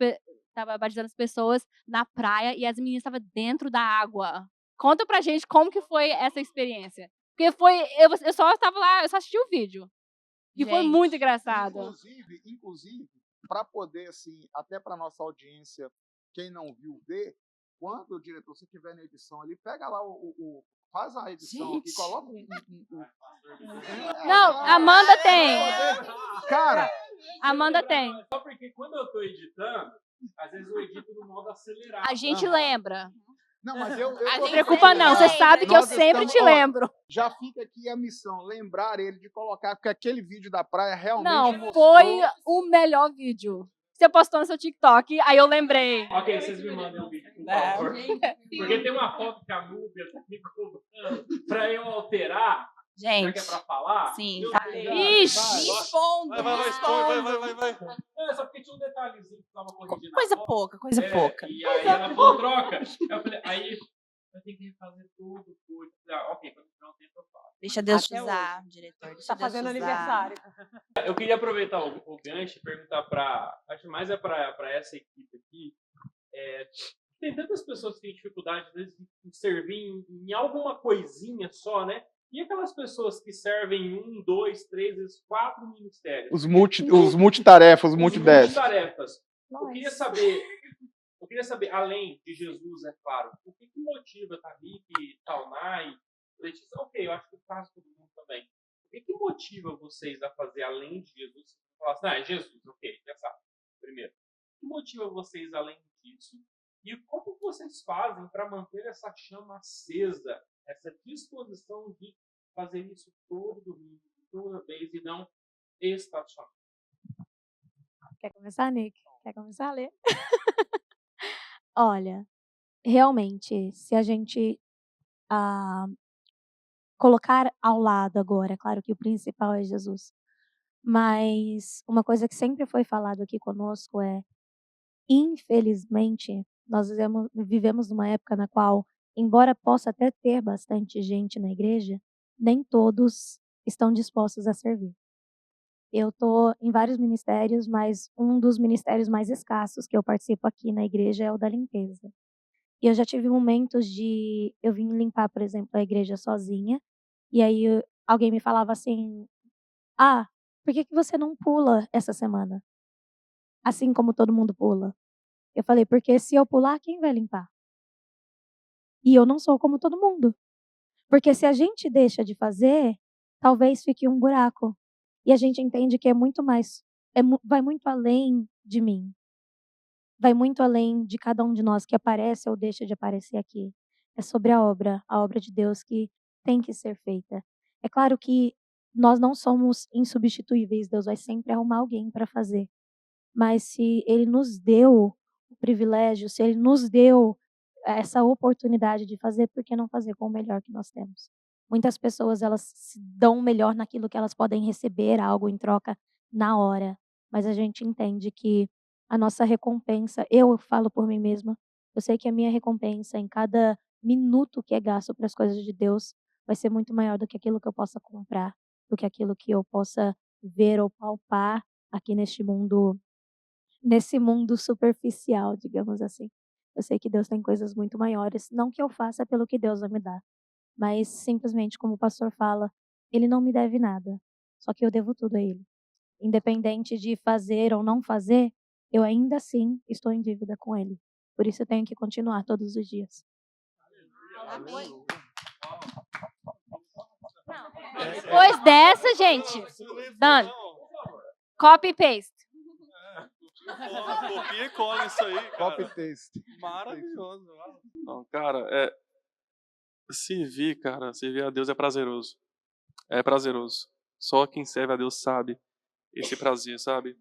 pessoas na praia e as meninas estavam dentro da água. Conta pra gente como que foi essa experiência. Porque eu só estava lá, eu só assisti o vídeo. E foi Gente, muito engraçado. Inclusive, para poder, assim, até para nossa audiência, quem não viu, ver, quando o diretor, se tiver na edição ali, pega lá faz a edição aqui, coloca Não, Amanda tem. Cara, Amanda tem. Só porque quando eu tô editando, às vezes eu edito no modo acelerado. A gente lembra. não, mas eu A tô gente Não preocupa não, você lembra. sabe que eu Nós sempre estamos- te ó, lembro. já fica aqui a missão, lembrar ele de colocar, porque aquele vídeo da praia realmente Não, mostrou... foi o melhor vídeo. Você postou no seu TikTok, aí eu lembrei. Ok, vocês me mandem o vídeo, por favor. Porque tem uma foto que a Núbia tá me cobrando pra eu alterar. Será que é Gente, pra falar? sim, Meu vai. Deus. Ixi! me expondo, Vai, me expondo. vai. Não, é só porque tinha um detalhezinho que tava corrigindo. na Coisa foto. pouca, coisa pouca. E aí ela falou, troca. Eu falei, aí vai ter que refazer tudo. Ok, quando tiver um tempo eu faço. Deixa Deus te Até usar, diretor. Deixa Tá Deus fazendo te usar. aniversário. Eu queria aproveitar o gancho e perguntar acho que mais é para essa equipe aqui. Tem tantas pessoas que têm dificuldade, às vezes, de servir em alguma coisinha só, né? E aquelas pessoas que servem em 1, 2, 3, vezes 4 ministérios? Os multitarefas, os Os multidesks. multitarefas. Eu queria saber, além de Jesus, é claro, o que motiva Tarik, Taunay, Letícia? Ok, eu acho que faz todo mundo também. O que motiva vocês a fazer além de Jesus? Você fala assim, é Jesus, ok, já sabe. Primeiro, o que motiva vocês além disso? E como vocês fazem para manter essa chama acesa, essa disposição de fazer isso todo domingo, toda vez, e não estacionar? Quer começar, Nick? Quer começar a ler? Olha, realmente, se a gente colocar ao lado agora, claro que o principal é Jesus, mas uma coisa que sempre foi falado aqui conosco é, infelizmente, nós vivemos numa época na qual, embora possa até ter bastante gente na igreja, nem todos estão dispostos a servir. Eu estou em vários ministérios, mas um dos ministérios mais escassos que eu participo aqui na igreja é o da limpeza. E eu já tive momentos de eu vim limpar, por exemplo, a igreja sozinha, e aí alguém me falava assim: "Ah, por que você não pula essa semana? Assim como todo mundo pula". Eu falei: "Porque se eu pular, quem vai limpar? E eu não sou como todo mundo. Porque se a gente deixa de fazer, talvez fique um buraco. E a gente entende que é muito mais, vai muito além de mim. Vai muito além de cada um de nós que aparece ou deixa de aparecer aqui. É sobre a obra de Deus que tem que ser feita. É claro que nós não somos insubstituíveis, Deus vai sempre arrumar alguém para fazer. Mas se Ele nos deu o privilégio, se Ele nos deu essa oportunidade de fazer, por que não fazer com o melhor que nós temos? Muitas pessoas, elas se dão o melhor naquilo que elas podem receber algo em troca na hora, mas a gente entende que a nossa recompensa, eu falo por mim mesma, eu sei que a minha recompensa em cada minuto que é gasto para as coisas de Deus vai ser muito maior do que aquilo que eu possa comprar, do que aquilo que eu possa ver ou palpar aqui nesse mundo superficial, digamos assim. Eu sei que Deus tem coisas muito maiores, não que eu faça pelo que Deus vai me dar, mas simplesmente como o pastor fala, Ele não me deve nada, só que eu devo tudo a Ele. Independente de fazer ou não fazer, eu ainda assim estou em dívida com Ele. Por isso eu tenho que continuar todos os dias. Depois dessa, gente, Dani, copy e paste. Copia e cola isso aí, Copy cara. paste. Maravilhoso. Não, cara, servir a Deus é prazeroso. É prazeroso. Só quem serve a Deus sabe esse prazer, sabe?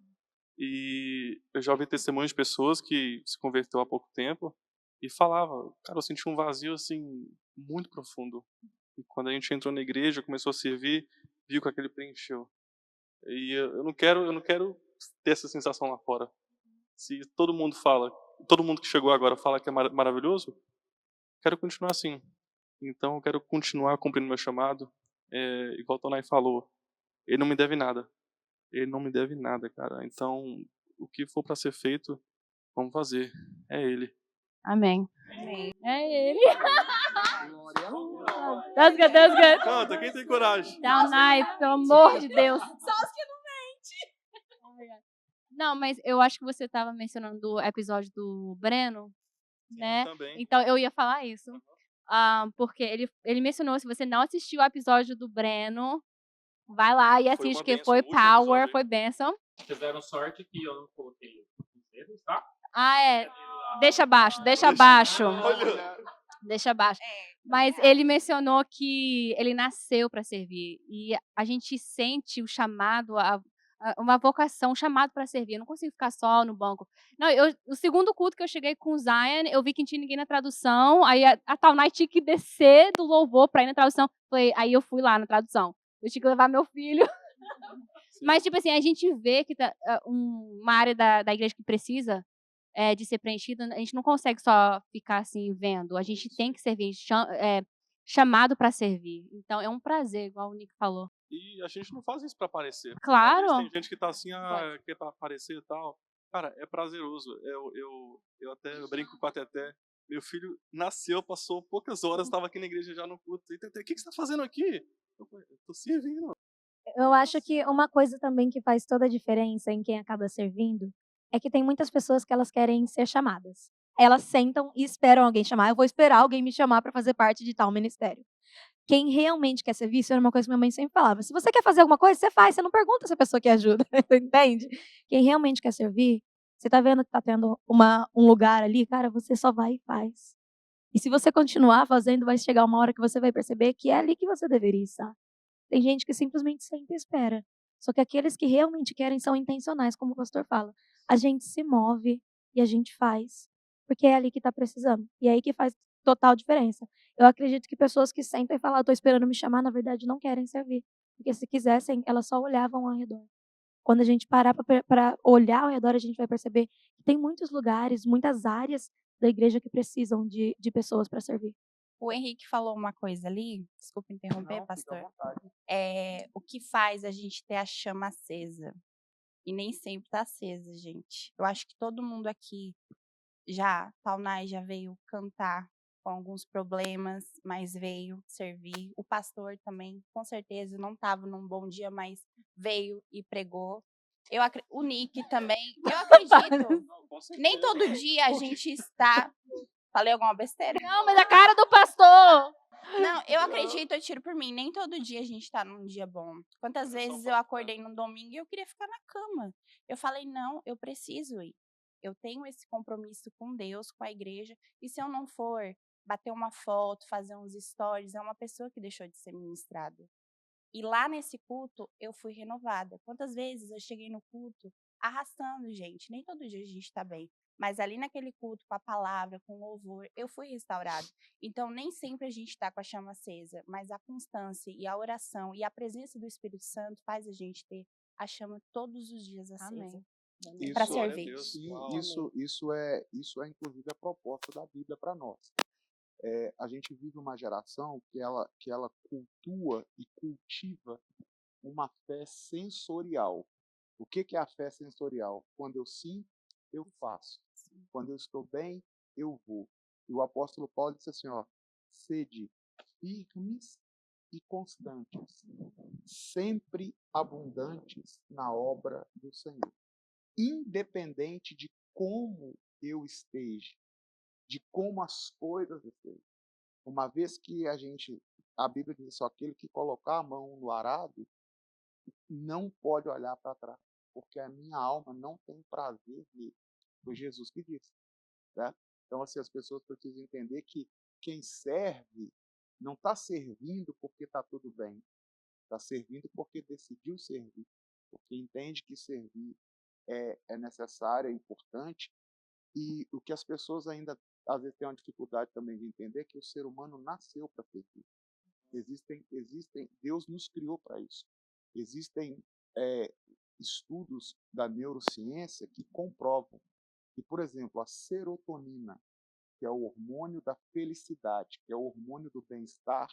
E eu já ouvi testemunhos de pessoas que se converteu há pouco tempo e falava, cara, eu senti um vazio assim muito profundo. E quando a gente entrou na igreja, começou a servir, viu que aquele preencheu. E eu não quero ter essa sensação lá fora. Se todo mundo fala, todo mundo que chegou agora fala que é maravilhoso, quero continuar assim. Então eu quero continuar cumprindo meu chamado. Igual o Tonai falou, ele não me deve nada. Ele não me deve nada, cara. Então, o que for para ser feito, vamos fazer. É ele. Amém. Amém. É ele. That's good, that's good. Canta, quem tem coragem? Down knife, pelo amor de Deus. Só os que não mentem. Não, mas eu acho que você estava mencionando o episódio do Breno, né? Também. Então eu ia falar isso. Porque ele mencionou, se você não assistiu o episódio do Breno, vai lá e Foi assiste, uma que bênção, foi o último episódio power, aí. foi benção. Fizeram sorte que eu não coloquei os dedos, tá? Deixa abaixo, deixa abaixo. Olha. Deixa abaixo. É, Mas ele mencionou que ele nasceu para servir. E a gente sente o chamado, uma vocação, um chamado para servir. Eu não consigo ficar só no banco. Não, o segundo culto que eu cheguei com o Zion, eu vi que não tinha ninguém na tradução. Aí a Taunay tinha que descer do louvor para ir na tradução. Aí eu fui lá na tradução. Eu tinha que levar meu filho. Mas, tipo assim, a gente vê que uma área da igreja que precisa de ser preenchida, a gente não consegue só ficar assim vendo. A gente tem que servir, chamado para servir. Então é um prazer, igual o Nick falou. E a gente não faz isso pra aparecer. Claro. Às vezes tem gente que tá assim, quer pra aparecer e tal. Cara, é prazeroso. Eu até brinco com a Teté. Meu filho nasceu, passou poucas horas, estava aqui na igreja já no culto. E Teté, o que você tá fazendo aqui? Eu tô servindo. Eu acho que uma coisa também que faz toda a diferença em quem acaba servindo é que tem muitas pessoas que elas querem ser chamadas. Elas sentam e esperam alguém chamar. Eu vou esperar alguém me chamar para fazer parte de tal ministério. Quem realmente quer servir, isso era uma coisa que minha mãe sempre falava. Se você quer fazer alguma coisa, você faz. Você não pergunta se a pessoa quer ajuda. Entende? Quem realmente quer servir, você tá vendo que tá tendo um lugar ali, cara, você só vai e faz. E se você continuar fazendo, vai chegar uma hora que você vai perceber que é ali que você deveria estar. Tem gente que simplesmente senta e espera. Só que aqueles que realmente querem são intencionais, como o pastor fala. A gente se move e a gente faz, porque é ali que está precisando. E é aí que faz total diferença. Eu acredito que pessoas que sentam e falam, estou esperando me chamar, na verdade não querem servir. Porque se quisessem, elas só olhavam ao redor. Quando a gente parar para olhar ao redor, a gente vai perceber que tem muitos lugares, muitas áreas da igreja que precisam de pessoas para servir. O Henrique falou uma coisa ali, desculpa interromper, Não, fica à pastor. vontade. O que faz a gente ter a chama acesa. E nem sempre tá acesa, gente. Eu acho que todo mundo aqui Taunay já veio cantar com alguns problemas, mas veio servir. O pastor também, com certeza, não estava num bom dia, mas veio e pregou. O Nick também, eu acredito. Nem todo dia a gente está. Falei alguma besteira? Não, mas a cara do pastor. Não, eu acredito, eu tiro por mim. Nem todo dia a gente tá num dia bom. Quantas vezes eu acordei num domingo e eu queria ficar na cama. Eu falei, não, eu preciso ir. Eu tenho esse compromisso com Deus, com a igreja. E se eu não for, bater uma foto, fazer uns stories, é uma pessoa que deixou de ser ministrada. E lá nesse culto, eu fui renovada. Quantas vezes eu cheguei no culto arrastando, gente? Nem todo dia a gente tá bem. Mas ali naquele culto, com a palavra, com o louvor, eu fui restaurada. Então, nem sempre a gente está com a chama acesa, mas a constância e a oração e a presença do Espírito Santo faz a gente ter a chama todos os dias acesa. Amém. Para Isso, servir. Deus. sim, Uau. isso é inclusive a proposta da Bíblia para nós. A gente vive uma geração que ela cultua e cultiva uma fé sensorial. O que é a fé sensorial? Quando eu sinto, eu faço. Quando eu estou bem, eu vou. E o apóstolo Paulo disse assim, sede firmes e constantes, sempre abundantes na obra do Senhor. independente de como eu esteja, de como as coisas estejam. Uma vez que a Bíblia diz só aquele que colocar a mão no arado não pode olhar para trás, porque a minha alma não tem prazer nele. Foi Jesus que disse, né? Então, assim, as pessoas precisam entender que quem serve não está servindo porque está tudo bem, está servindo porque decidiu servir, porque entende que servir é necessário, é importante, e o que as pessoas ainda às vezes têm uma dificuldade também de entender é que o ser humano nasceu para servir. Deus nos criou para isso. Existem estudos da neurociência que comprovam que, por exemplo, a serotonina, que é o hormônio da felicidade, que é o hormônio do bem-estar,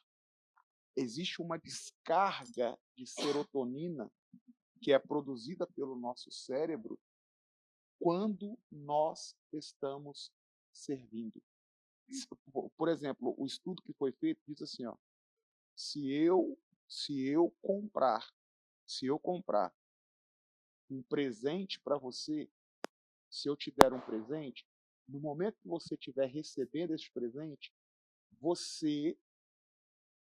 existe uma descarga de serotonina que é produzida pelo nosso cérebro quando nós estamos servindo. Por exemplo, o estudo que foi feito diz assim, ó, se eu comprar um presente para você, se eu te der um presente, no momento que você estiver recebendo esse presente, você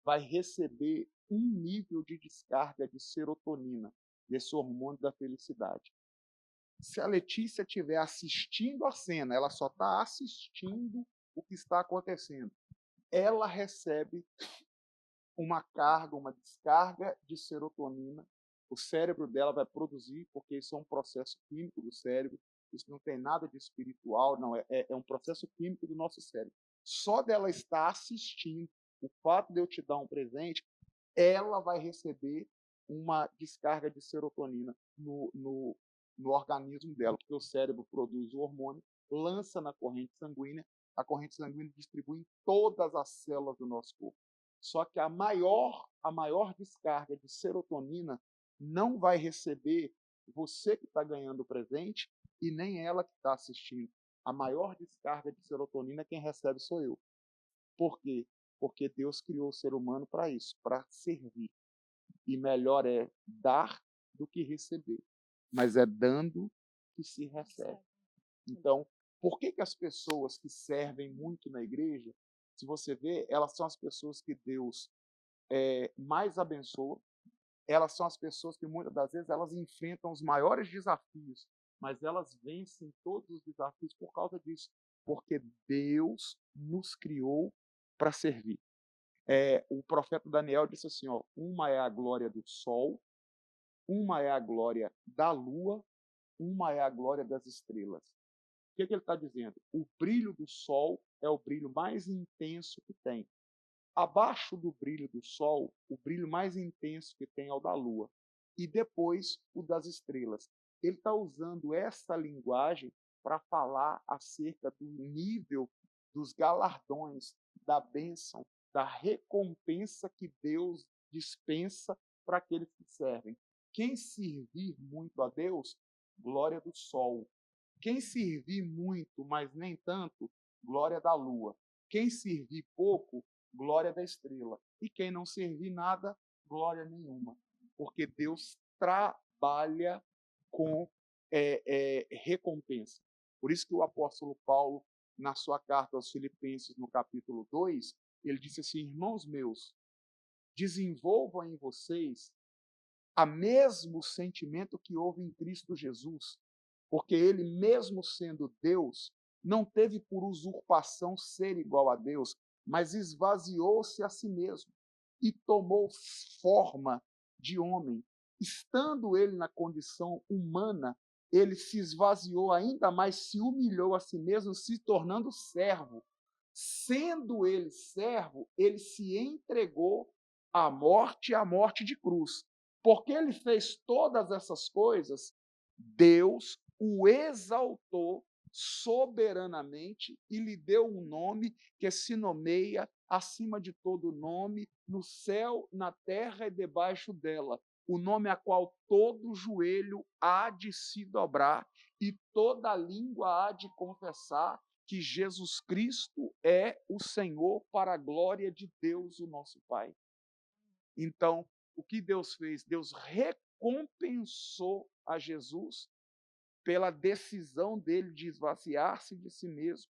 vai receber um nível de descarga de serotonina, desse hormônio da felicidade. Se a Letícia estiver assistindo a cena, ela só está assistindo o que está acontecendo, ela recebe uma carga, uma descarga de serotonina. O cérebro dela vai produzir, porque isso é um processo químico do cérebro, isso não tem nada de espiritual, não, é um processo químico do nosso cérebro. Só dela estar assistindo, o fato de eu te dar um presente, ela vai receber uma descarga de serotonina no organismo dela, porque o cérebro produz o hormônio, lança na corrente sanguínea, a corrente sanguínea distribui em todas as células do nosso corpo. Só que a maior descarga de serotonina não vai receber você que está ganhando o presente e nem ela que está assistindo. A maior descarga de serotonina quem recebe sou eu. Por quê? Porque Deus criou o ser humano para isso, para servir. E melhor é dar do que receber. Mas é dando que se recebe. Então, por que as pessoas que servem muito na igreja, se você vê, elas são as pessoas que Deus mais abençoa, elas são as pessoas que muitas das vezes elas enfrentam os maiores desafios, mas elas vencem todos os desafios por causa disso, porque Deus nos criou para servir. O profeta Daniel disse assim, ó, uma é a glória do sol, uma é a glória da lua, uma é a glória das estrelas. O que ele está dizendo? O brilho do sol é o brilho mais intenso que tem. Abaixo do brilho do sol, o brilho mais intenso que tem é o da lua. E depois o das estrelas. Ele está usando essa linguagem para falar acerca do nível dos galardões, da bênção, da recompensa que Deus dispensa para aqueles que servem. Quem servir muito a Deus, glória do sol. Quem servir muito, mas nem tanto, glória da lua. Quem servir pouco, glória da estrela. E quem não servir nada, glória nenhuma. Porque Deus trabalha com recompensa. Por isso que o apóstolo Paulo, na sua carta aos Filipenses, no capítulo 2, ele disse assim, irmãos meus, desenvolvam em vocês o mesmo sentimento que houve em Cristo Jesus, porque ele, mesmo sendo Deus, não teve por usurpação ser igual a Deus, mas esvaziou-se a si mesmo e tomou forma de homem. Estando ele na condição humana, ele se esvaziou ainda mais, se humilhou a si mesmo, se tornando servo. Sendo ele servo, ele se entregou à morte de cruz. Porque ele fez todas essas coisas, Deus o exaltou soberanamente e lhe deu um nome que se nomeia acima de todo nome, no céu, na terra e debaixo dela, o nome a qual todo joelho há de se dobrar e toda língua há de confessar que Jesus Cristo é o Senhor, para a glória de Deus, o nosso Pai. Então, o que Deus fez? Deus recompensou a Jesus pela decisão dele de esvaziar-se de si mesmo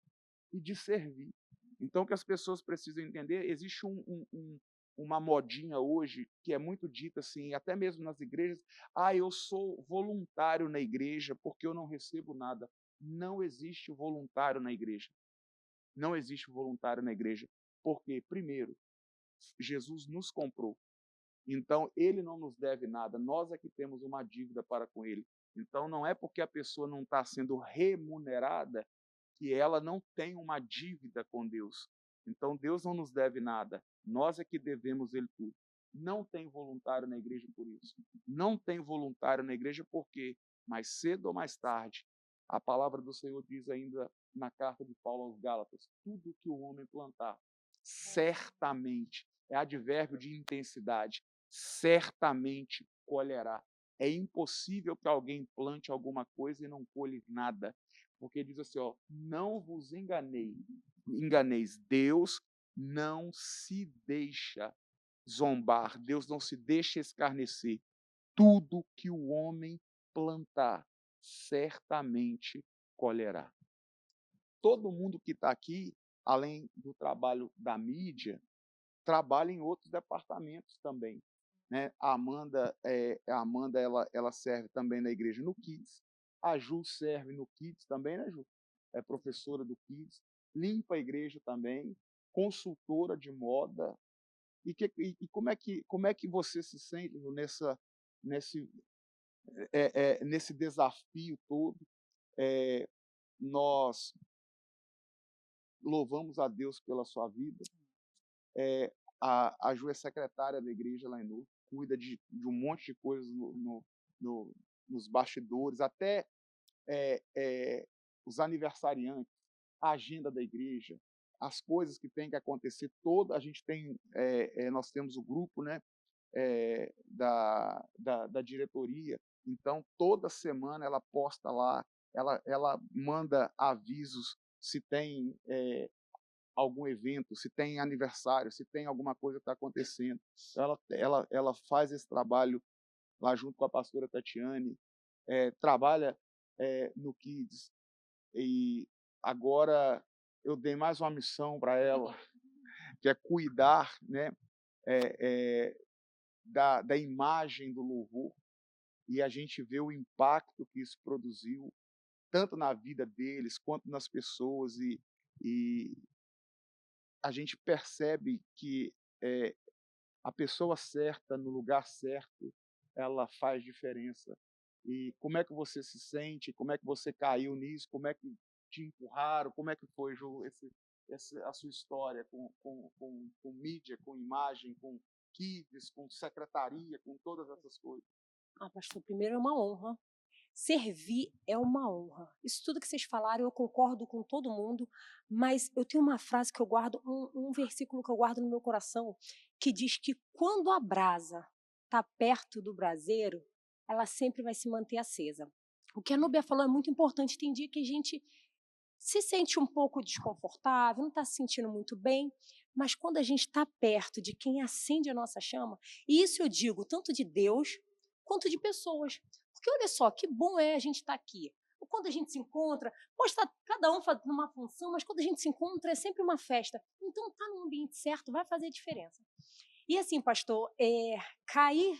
e de servir. Então, o que as pessoas precisam entender, existe uma modinha hoje que é muito dita assim, até mesmo nas igrejas, eu sou voluntário na igreja porque eu não recebo nada. Não existe voluntário na igreja. Não existe voluntário na igreja. Porque, primeiro, Jesus nos comprou. Então, ele não nos deve nada. Nós é que temos uma dívida para com ele. Então, não é porque a pessoa não está sendo remunerada que ela não tem uma dívida com Deus. Então, Deus não nos deve nada. Nós é que devemos ele tudo. Não tem voluntário na igreja por isso. Não tem voluntário na igreja porque, mais cedo ou mais tarde, a palavra do Senhor diz ainda na carta de Paulo aos Gálatas, tudo que o homem plantar, certamente, é advérbio de intensidade, certamente colherá. É impossível que alguém plante alguma coisa e não colhe nada. Porque diz assim, não vos enganeis. Deus não se deixa zombar, Deus não se deixa escarnecer. Tudo que o homem plantar, certamente colherá. Todo mundo que está aqui, além do trabalho da mídia, trabalha em outros departamentos também. Né? A Amanda ela serve também na igreja no Kids. A Ju serve no Kids também, né, Ju? É professora do Kids. Limpa a igreja também. Consultora de moda. E como é que você se sente nesse desafio todo? Nós louvamos a Deus pela sua vida. A Ju é secretária da igreja lá em Nu, cuida de um monte de coisas nos bastidores, até os aniversariantes, a agenda da igreja, as coisas que tem que acontecer, a gente tem, nós temos o grupo, né, da diretoria, então toda semana ela posta lá, ela manda avisos se tem algum evento, se tem aniversário, se tem alguma coisa que está acontecendo. Ela faz esse trabalho lá junto com a pastora Tatiane, trabalha no Kids, e agora eu dei mais uma missão para ela, que é cuidar, né, da imagem do louvor, e a gente vê o impacto que isso produziu, tanto na vida deles, quanto nas pessoas, e a gente percebe que a pessoa certa, no lugar certo, ela faz diferença. E como é que você se sente? Como é que você caiu nisso? Como é que te empurraram? Como é que foi, Ju, a sua história com mídia, com imagem, com kids, com secretaria, com todas essas coisas? Pastor, primeiro é uma honra. Servir é uma honra. Isso tudo que vocês falaram, eu concordo com todo mundo, mas eu tenho uma frase que eu guardo, um versículo que eu guardo no meu coração, que diz que quando a brasa está perto do braseiro, ela sempre vai se manter acesa. O que a Núbia falou é muito importante. Tem dia que a gente se sente um pouco desconfortável, não está se sentindo muito bem, mas quando a gente está perto de quem acende a nossa chama, e isso eu digo tanto de Deus quanto de pessoas. Porque olha só, que bom é a gente estar aqui. Quando a gente se encontra, pode estar cada um fazendo uma função, mas quando a gente se encontra é sempre uma festa. Então, estar no ambiente certo vai fazer diferença. E assim, pastor, cair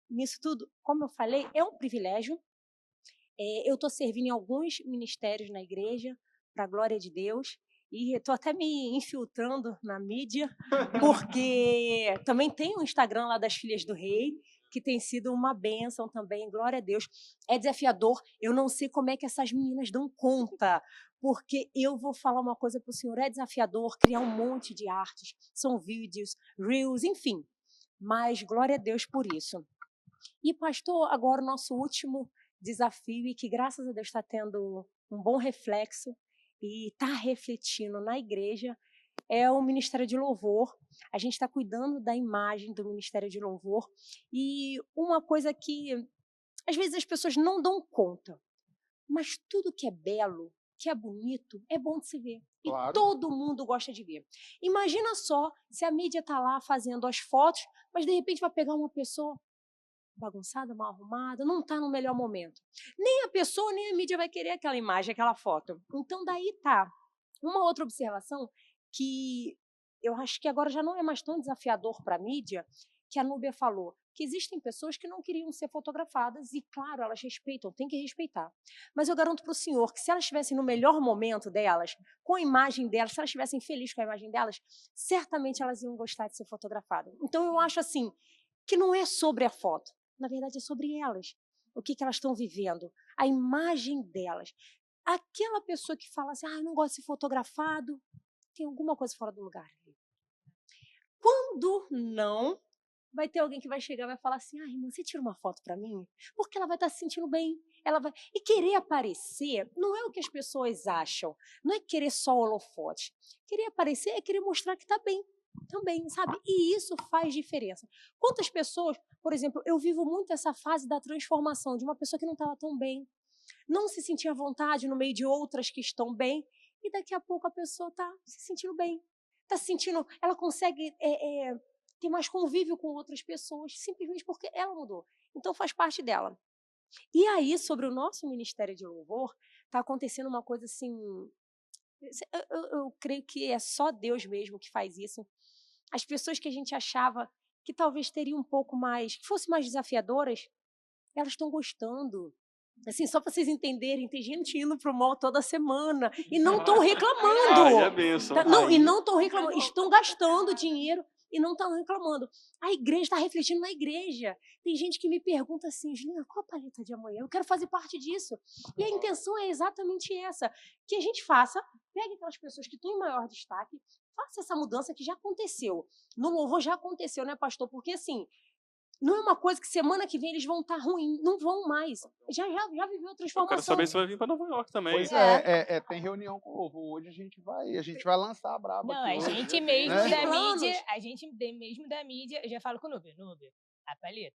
nisso tudo, como eu falei, é um privilégio. Eu estou servindo em alguns ministérios na igreja, para a glória de Deus, e estou até me infiltrando na mídia, porque também tem o Instagram lá das Filhas do Rei, que tem sido uma bênção também, glória a Deus. É desafiador, eu não sei como é que essas meninas dão conta, porque eu vou falar uma coisa para o senhor, é desafiador criar um monte de artes, são vídeos, reels, enfim, mas glória a Deus por isso. E pastor, agora o nosso último desafio, e que graças a Deus está tendo um bom reflexo, e está refletindo na igreja, é o Ministério de Louvor. A gente está cuidando da imagem do Ministério de Louvor. E uma coisa que, às vezes, as pessoas não dão conta, mas tudo que é belo, que é bonito, é bom de se ver. Claro. E todo mundo gosta de ver. Imagina só se a mídia está lá fazendo as fotos, mas, de repente, vai pegar uma pessoa bagunçada, mal arrumada, não está no melhor momento. Nem a pessoa, nem a mídia vai querer aquela imagem, aquela foto. Então, daí tá. Uma outra observação que eu acho que agora já não é mais tão desafiador para a mídia, que a Núbia falou, que existem pessoas que não queriam ser fotografadas e, claro, elas respeitam, tem que respeitar. Mas eu garanto para o senhor que se elas estivessem no melhor momento delas, com a imagem delas, se elas estivessem felizes com a imagem delas, certamente elas iam gostar de ser fotografadas. Então, eu acho assim, que não é sobre a foto, na verdade é sobre elas. O que elas estão vivendo, a imagem delas. Aquela pessoa que fala assim, eu não gosto de ser fotografado, tem alguma coisa fora do lugar. Quando não, vai ter alguém que vai chegar e vai falar assim, irmã, você tira uma foto para mim? Porque ela vai estar se sentindo bem. Ela vai... E querer aparecer não é o que as pessoas acham, não é querer só holofote. Querer aparecer é querer mostrar que está bem também, sabe? E isso faz diferença. Quantas pessoas, por exemplo, eu vivo muito essa fase da transformação de uma pessoa que não estava tão bem, não se sentia à vontade no meio de outras que estão bem, e daqui a pouco a pessoa está se sentindo bem. Está se sentindo, ela consegue ter mais convívio com outras pessoas, simplesmente porque ela mudou. Então faz parte dela. E aí, sobre o nosso Ministério de Louvor, está acontecendo uma coisa assim, eu creio que é só Deus mesmo que faz isso. As pessoas que a gente achava que talvez teriam um pouco mais, que fossem mais desafiadoras, elas estão gostando. Assim, só para vocês entenderem, tem gente indo pro mall toda semana e não estão reclamando. É bênção. E não estão reclamando, estão gastando dinheiro e não estão reclamando. A igreja está refletindo na igreja. Tem gente que me pergunta assim, Juliana, qual a paleta de amanhã? Eu quero fazer parte disso. E a intenção é exatamente essa, que a gente faça, pegue aquelas pessoas que estão em maior destaque, faça essa mudança que já aconteceu. No louvor já aconteceu, né, pastor? Porque assim, não é uma coisa que semana que vem eles vão estar ruim, não vão mais. Já viveu a transformação. Eu quero saber se vai vir para Nova York também. Pois tem reunião com o louvor hoje, a gente vai lançar a braba Não, aqui a hoje, gente mesmo né? da mídia, eu já falo com o Nubia, a paleta.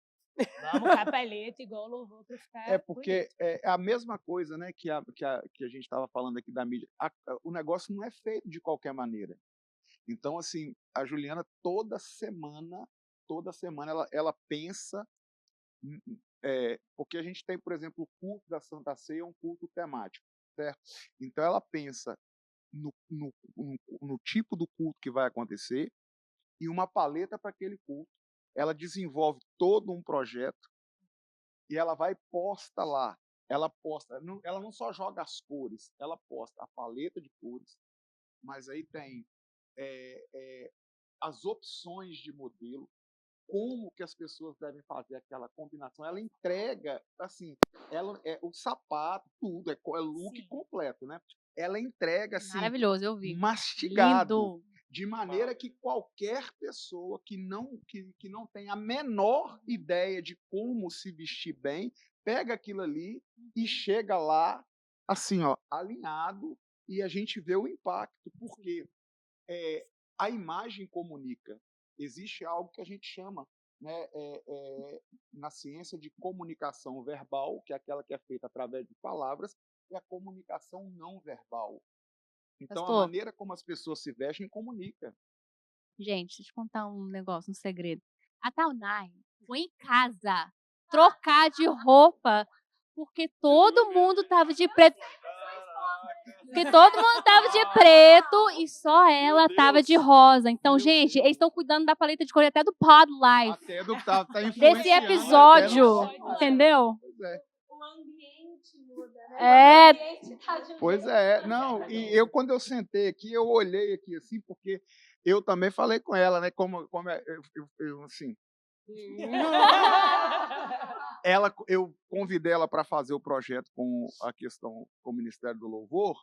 Vamos com a paleta igual o louvor para ficar porque é a mesma coisa, né, que a gente estava falando aqui da mídia. O negócio não é feito de qualquer maneira. Então, assim, a Juliana toda semana ela pensa, porque a gente tem, por exemplo, o culto da Santa Ceia, um culto temático, certo? Então ela pensa no tipo do culto que vai acontecer e uma paleta para aquele culto. Ela desenvolve todo um projeto e ela vai posta lá. Ela não só joga as cores, ela posta a paleta de cores, mas aí tem as opções de modelo, como que as pessoas devem fazer aquela combinação. Ela entrega, assim, o sapato, tudo, é look Sim. completo, né? Ela entrega, assim, Maravilhoso, eu vi. mastigado, Lindo. de maneira que qualquer pessoa que não tem a menor ideia de como se vestir bem, pega aquilo ali e chega lá, assim, ó, alinhado, e a gente vê o impacto, porque a imagem comunica. Existe algo que a gente chama, né, na ciência, de comunicação verbal, que é aquela que é feita através de palavras, e a comunicação não verbal. Então, Pastor, a maneira como as pessoas se vestem comunica. gente, deixa eu te contar um negócio, um segredo. A Taunay foi em casa trocar de roupa porque todo mundo tava de preto. Porque todo mundo tava de preto e só ela tava de rosa. Então, gente, eles estão cuidando da paleta de cor até do Pod Life. Até do que tá Desse influenciando episódio, até no- entendeu? Pois é. O ambiente muda, né? É. O ambiente tá de um Pois jeito. é, não, e quando eu sentei aqui, eu olhei aqui assim, porque eu também falei com ela, né, eu assim, eu convidei ela para fazer o projeto com o Ministério do Louvor,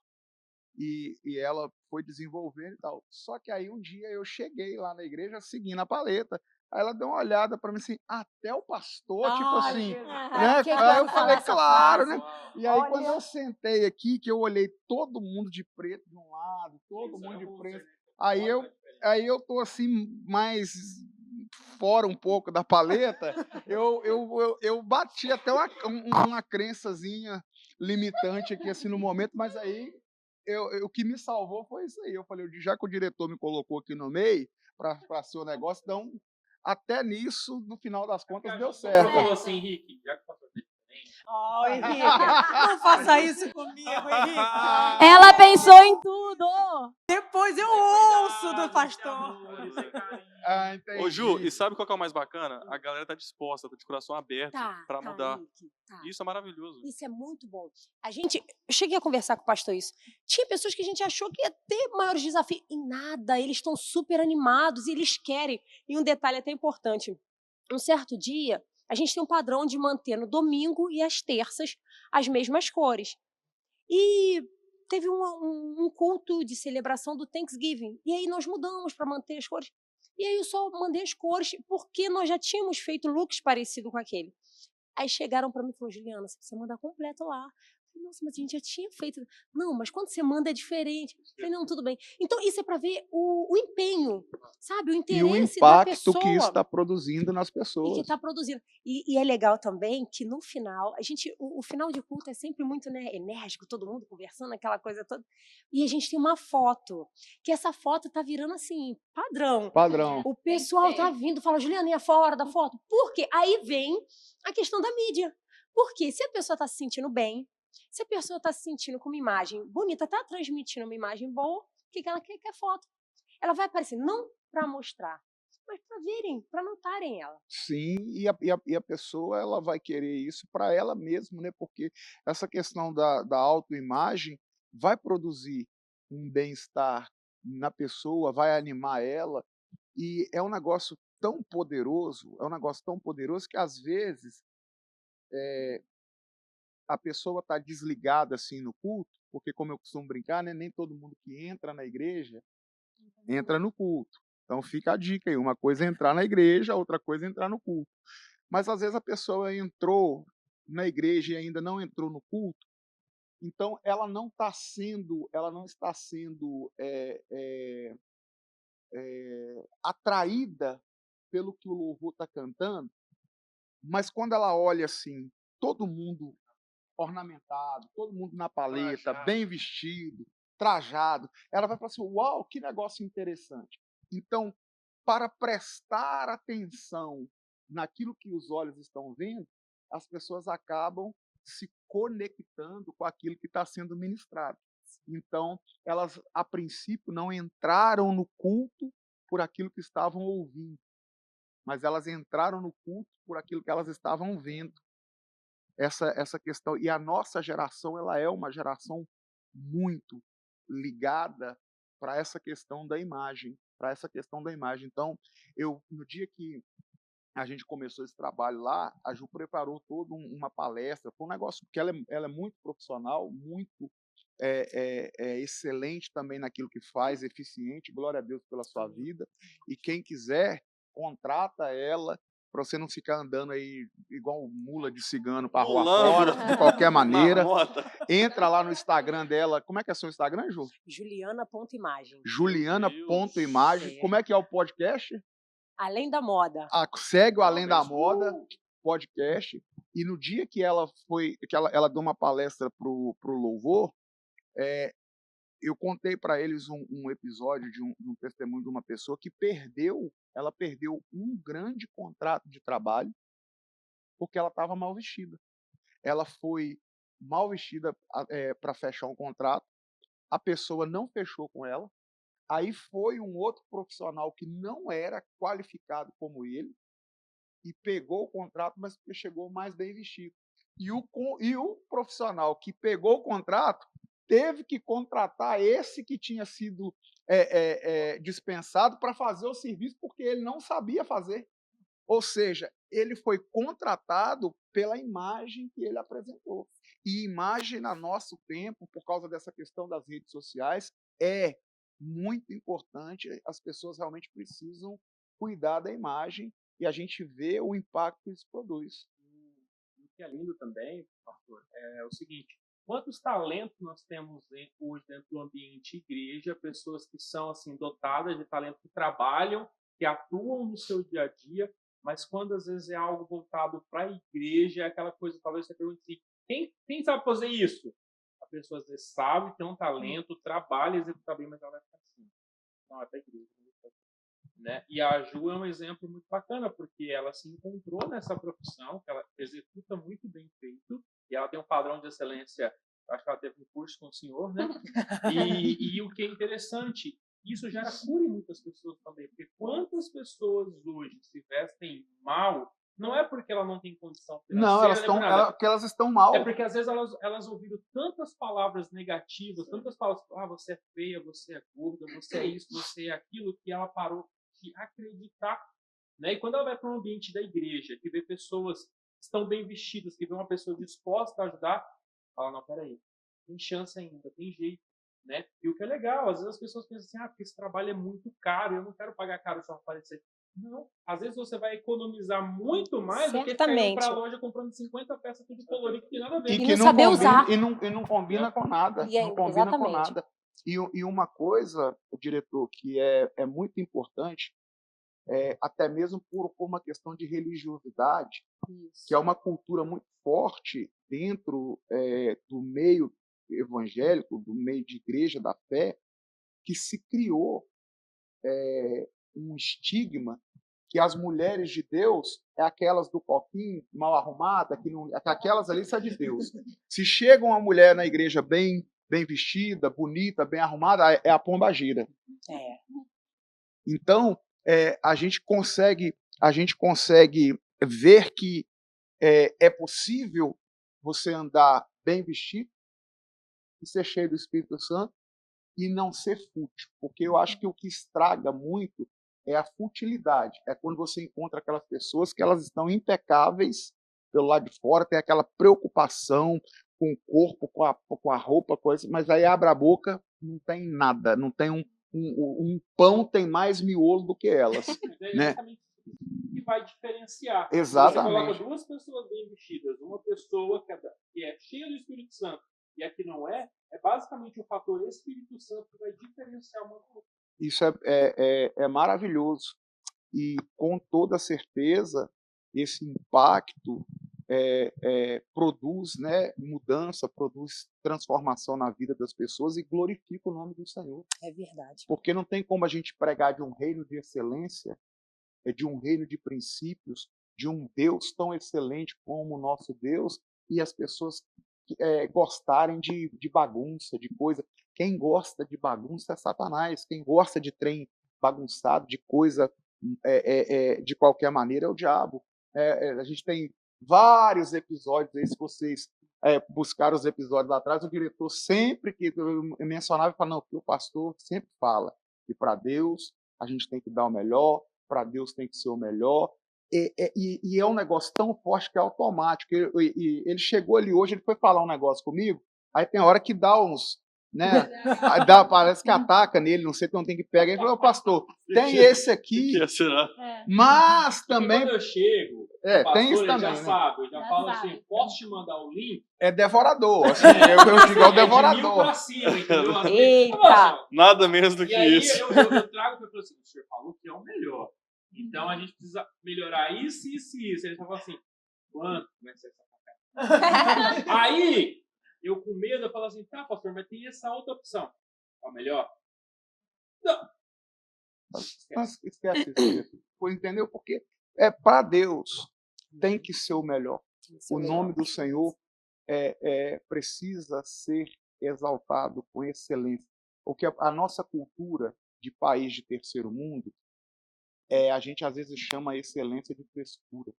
e ela foi desenvolvendo e tal. Só que aí um dia eu cheguei lá na igreja seguindo a paleta, aí ela deu uma olhada para mim assim, até o pastor, tipo assim, né? Que Aí eu eu falei, essa claro, frase? né? E aí quando eu sentei aqui, que eu olhei todo mundo de preto de um lado, todo mundo de preto, aí eu tô assim mais fora um pouco da paleta, eu bati até uma crençazinha limitante aqui assim no momento, mas aí o que me salvou foi isso aí. Eu falei, já que o diretor me colocou aqui no meio para ser o negócio, então até nisso, no final das contas, deu Ela certo. falou assim, Henrique, já que o pastor fez diferente, Oh, Henrique, não faça isso comigo, Henrique. Ela pensou em tudo. Depois eu isso é ouço do cuidado, isso é pastor. amor, isso é carinho. Ah, entendi. Ô, Ju, e sabe qual que é o mais bacana? A galera tá disposta, tá de coração aberto pra mudar. Henrique, tá. Isso é maravilhoso. Isso é muito bom. Eu cheguei a conversar com o pastor isso. Tinha pessoas que a gente achou que ia ter maiores desafios. E nada, eles estão super animados e eles querem. E um detalhe até importante. Um certo dia, a gente tem um padrão de manter no domingo e às terças as mesmas cores. E teve um culto de celebração do Thanksgiving. E aí nós mudamos para manter as cores. E aí eu só mandei as cores porque nós já tínhamos feito looks parecidos com aquele. Aí chegaram para mim e falaram, Juliana, você precisa mandar completo lá. Eu falei, nossa, mas a gente já tinha feito. Não, mas quando você manda é diferente. Eu falei, não, tudo bem. Então, isso é para ver o empenho, sabe? O E interesse o da impacto pessoa. que isso está produzindo nas E que pessoas. está produzindo. E é legal também que no final, o final de culto é sempre muito, né, enérgico, todo mundo conversando, aquela coisa toda. E a gente tem uma foto, que essa foto tá virando assim, padrão. Padrão. O pessoal tá vindo, fala, Juliana, e a fora da foto? Por quê? Aí vem a questão da mídia. Porque se a pessoa está se sentindo bem, se a pessoa está se sentindo com uma imagem bonita, está transmitindo uma imagem boa, o que ela quer? Quer foto. Ela vai aparecer não para mostrar, mas para verem, para notarem ela. Sim, e a pessoa ela vai querer isso para ela mesma, né? Porque essa questão da autoimagem vai produzir um bem-estar na pessoa, vai animar ela, e é um negócio tão poderoso, que às vezes a pessoa está desligada assim no culto, porque como eu costumo brincar, né, nem todo mundo que entra na igreja entra no culto. Então fica a dica aí, uma coisa é entrar na igreja, outra coisa é entrar no culto. Mas às vezes a pessoa entrou na igreja e ainda não entrou no culto, então ela não está sendo atraída pelo que o louvor está cantando, mas quando ela olha assim, todo mundo ornamentado, todo mundo na paleta, Trajado. bem vestido, trajado, ela vai falar assim, uau, que negócio interessante. Então, para prestar atenção naquilo que os olhos estão vendo, as pessoas acabam se conectando com aquilo que está sendo ministrado. Então, elas, a princípio, não entraram no culto por aquilo que estavam ouvindo, mas elas entraram no culto por aquilo que elas estavam vendo. Essa questão. E a nossa geração ela é uma geração muito ligada para essa questão da imagem, Então, no dia que a gente começou esse trabalho lá, a Ju preparou toda uma palestra, foi um negócio porque ela é muito profissional, muito excelente também naquilo que faz, eficiente, glória a Deus pela sua vida, e quem quiser, contrata ela, para você não ficar andando aí igual mula de cigano para a rua Pulando. fora, de qualquer maneira. Marmota. Entra lá no Instagram dela, como é que é seu Instagram, Ju? Juliana.imagem. Juliana.imagem. Como é que é o podcast? Além da moda. Segue o Além da Moda podcast, e no dia que ela deu uma palestra pro Louvor, eu contei para eles um episódio de um testemunho de uma pessoa que ela perdeu um grande contrato de trabalho porque ela estava mal vestida. Ela foi mal vestida para fechar um contrato, a pessoa não fechou com ela, aí foi um outro profissional que não era qualificado como ele e pegou o contrato, mas porque chegou mais bem vestido. E o profissional que pegou o contrato teve que contratar esse que tinha sido dispensado para fazer o serviço porque ele não sabia fazer. Ou seja, ele foi contratado pela imagem que ele apresentou. E imagem, no nosso tempo, por causa dessa questão das redes sociais, é muito importante. As pessoas realmente precisam cuidar da imagem e a gente vê o impacto que isso produz. O que é lindo também, pastor, é o seguinte: quantos talentos nós temos hoje dentro do ambiente igreja, pessoas que são assim dotadas de talento, que trabalham, que atuam no seu dia a dia, mas quando às vezes é algo voltado para a igreja, é aquela coisa, talvez você pergunte assim, quem sabe fazer isso? A pessoa às vezes sabe, tem um talento, trabalha, executa bem, mas ela vai ficar assim. Não, é para a igreja. né? E a Ju é um exemplo muito bacana, porque ela se encontrou nessa profissão, que ela executa muito bem feito, e ela tem um padrão de excelência, acho que ela teve um curso com o senhor, né? E o que é interessante, isso gera cura em muitas pessoas também, porque quantas pessoas hoje se vestem mal, não é porque ela não tem condição Não, financeira, porque elas estão mal. é porque às vezes elas ouviram tantas palavras negativas, tantas palavras, você é feia, você é gorda, você é isso, você é aquilo, que ela parou de acreditar, né? E quando ela vai para um ambiente da igreja, que vê pessoas que estão bem vestidas, que vê uma pessoa disposta a ajudar, fala, não, peraí, tem chance ainda, tem jeito, né? E o que é legal, às vezes as pessoas pensam assim, porque esse trabalho é muito caro, eu não quero pagar caro só para aparecer. Não, às vezes você vai economizar muito mais do que ficar indo para a loja comprando 50 peças tudo colorido que tem nada a ver. E não saber usar. E não combina com nada. Não combina com nada. E uma coisa, diretor, que é muito importante, até mesmo por uma questão de religiosidade, que é uma cultura muito forte dentro do meio evangélico, do meio de igreja da fé, que se criou um estigma que as mulheres de Deus é aquelas do coquinho, mal arrumada, que aquelas ali são de Deus. Se chega uma mulher na igreja bem vestida, bonita, bem arrumada, é a pombagira. Então, a gente consegue ver que é possível você andar bem vestido e ser cheio do Espírito Santo e não ser fútil, porque eu acho que o que estraga muito é a futilidade. É quando você encontra aquelas pessoas que elas estão impecáveis pelo lado de fora, tem aquela preocupação com o corpo, com a roupa, coisa, mas aí abre a boca, não tem nada, não tem um pão tem mais miolo do que elas. Né? Que vai diferenciar. Exatamente. Você coloca duas pessoas bem vestidas, uma pessoa que é cheia do Espírito Santo e a que não é basicamente o fator Espírito Santo que vai diferenciar uma coisa. Isso é maravilhoso. E, com toda certeza, esse impacto produz, né, mudança, produz transformação na vida das pessoas e glorifica o nome do Senhor. É verdade. Porque não tem como a gente pregar de um reino de excelência, de um reino de princípios, de um Deus tão excelente como o nosso Deus, e as pessoas gostarem de bagunça, de coisa. Quem gosta de bagunça é Satanás. Quem gosta de trem bagunçado, de coisa de qualquer maneira, é o diabo. A gente tem vários episódios aí, se vocês buscaram os episódios lá atrás, o diretor sempre que eu mencionava, fala, não, que o pastor sempre fala que para Deus a gente tem que dar o melhor, para Deus tem que ser o melhor, e é um negócio tão forte que é automático. E ele chegou ali hoje, ele foi falar um negócio comigo, aí tem hora que dá uns, né? Parece que ataca nele, não sei que não tem que pegar. Ele falou, pastor, tem esse aqui, mas também. Quando eu chego, o pastor tem isso também, já né? sabe, eu já falo assim, posso te mandar o link? É devorador, assim, eu digo, é o devorador. De 1000 pra cima, entendeu? Eita! Nada menos do que isso. E aí eu trago para ele assim, o senhor falou que é o melhor. Então a gente precisa melhorar isso, isso e isso. Ele falou assim, quanto vai ser essa facada? Aí, eu com medo, eu falo assim, tá, pastor, mas tem essa outra opção. É o melhor? Não. Esquece isso. Entendeu? Porque para Deus tem que ser o melhor. O nome do Senhor precisa ser exaltado com excelência. Porque a nossa cultura de país de terceiro mundo, a gente às vezes chama a excelência de frescura.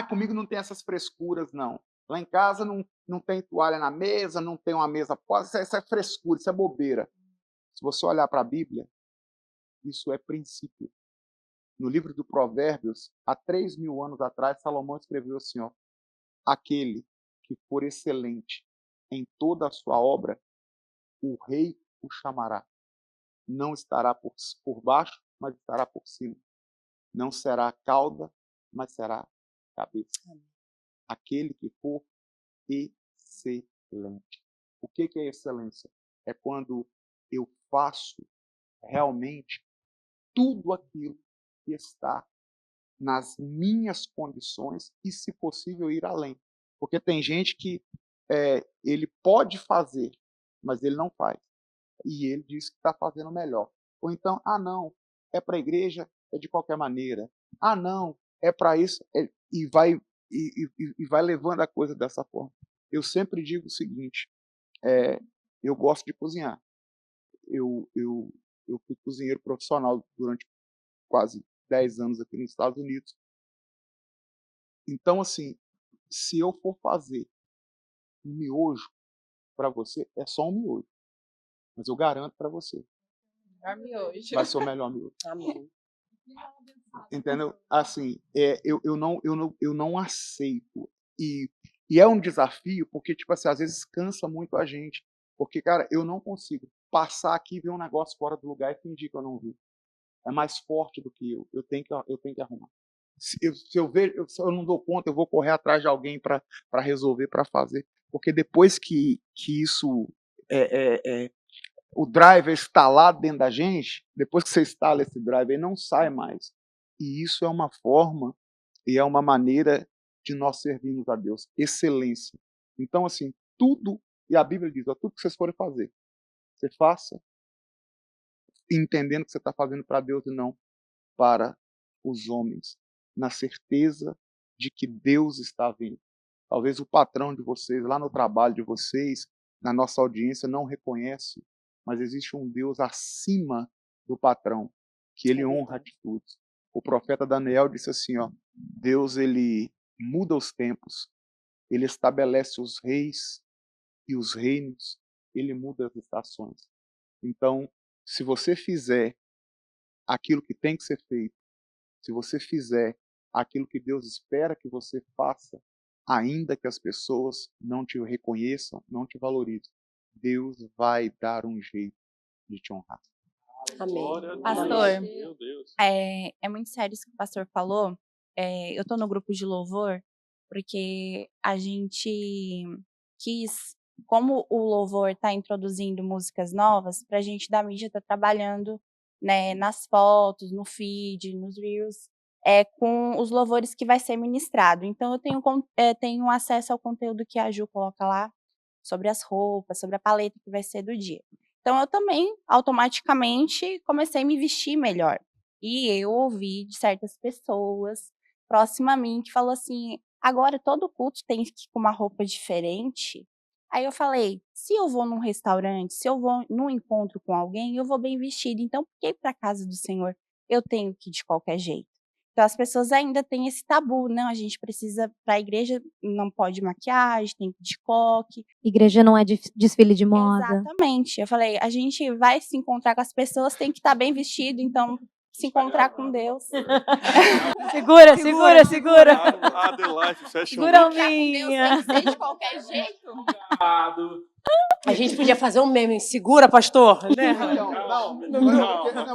Comigo não tem essas frescuras, não. Lá em casa não tem toalha na mesa, não tem uma mesa. Isso é frescura, isso é bobeira. Se você olhar para a Bíblia, isso é princípio. No livro do Provérbios, há 3.000 anos atrás, Salomão escreveu assim, aquele que for excelente em toda a sua obra, o rei o chamará. Não estará por baixo, mas estará por cima. Não será cauda, mas será cabeça. Aquele que for excelente. O que é excelência? É quando eu faço realmente tudo aquilo que está nas minhas condições e, se possível, ir além. Porque tem gente que ele pode fazer, mas ele não faz. E ele diz que está fazendo melhor. Ou então, não, é para a igreja, é de qualquer maneira. Ah, não, é para isso. E vai levando a coisa dessa forma. Eu sempre digo o seguinte, eu gosto de cozinhar. Eu fui cozinheiro profissional durante quase 10 anos aqui nos Estados Unidos. Então, assim, se eu for fazer um miojo para você, é só um miojo. Mas eu garanto para você, vai ser o melhor miojo. Amém. Entendeu? Assim, eu não aceito. E é um desafio, porque, tipo assim, às vezes cansa muito a gente. Porque, cara, eu não consigo passar aqui e ver um negócio fora do lugar e fingir que eu não vi. É mais forte do que eu. Eu tenho que arrumar. Se eu não dou conta, eu vou correr atrás de alguém para resolver, para fazer. Porque depois que isso o driver instalado dentro da gente, depois que você instala esse driver, ele não sai mais. E isso é uma forma e é uma maneira de nós servirmos a Deus. Excelência. Então, assim, tudo, e a Bíblia diz, ó, tudo que vocês forem fazer, você faça entendendo que você está fazendo para Deus e não para os homens, na certeza de que Deus está vendo. Talvez o patrão de vocês, lá no trabalho de vocês, na nossa audiência, não reconhece, mas existe um Deus acima do patrão, que ele honra atitudes. O profeta Daniel disse assim, ó, Deus, ele muda os tempos, ele estabelece os reis e os reinos, ele muda as estações. Então, se você fizer aquilo que tem que ser feito, se você fizer aquilo que Deus espera que você faça, ainda que as pessoas não te reconheçam, não te valorizem, Deus vai dar um jeito de te honrar. Amém. Pastor, Meu Deus. é muito sério isso que o pastor falou. Eu tô no grupo de louvor porque a gente quis, como o louvor está introduzindo músicas novas, para a gente da mídia estar trabalhando, né, nas fotos, no feed, nos reels, com os louvores que vai ser ministrado. Então eu tenho acesso ao conteúdo que a Ju coloca lá, sobre as roupas, sobre a paleta que vai ser do dia. Então eu também, automaticamente, comecei a me vestir melhor. E eu ouvi de certas pessoas próximas a mim que falou assim, agora todo culto tem que ir com uma roupa diferente. Aí eu falei, se eu vou num restaurante, se eu vou num encontro com alguém, eu vou bem vestida. Então, por que ir para a casa do Senhor eu tenho que ir de qualquer jeito? Então, as pessoas ainda têm esse tabu, não, a gente precisa, para a igreja, não pode maquiagem, tem que ir de coque. Igreja não é desfile de moda. Exatamente. Eu falei, a gente vai se encontrar com as pessoas, tem que estar bem vestido, então, se encontrar com Deus. Segura, segura, segura. Adelaide, fecha o Segura o Deus tem que minha. ser de qualquer jeito. A gente podia fazer um meme, segura, pastor, né?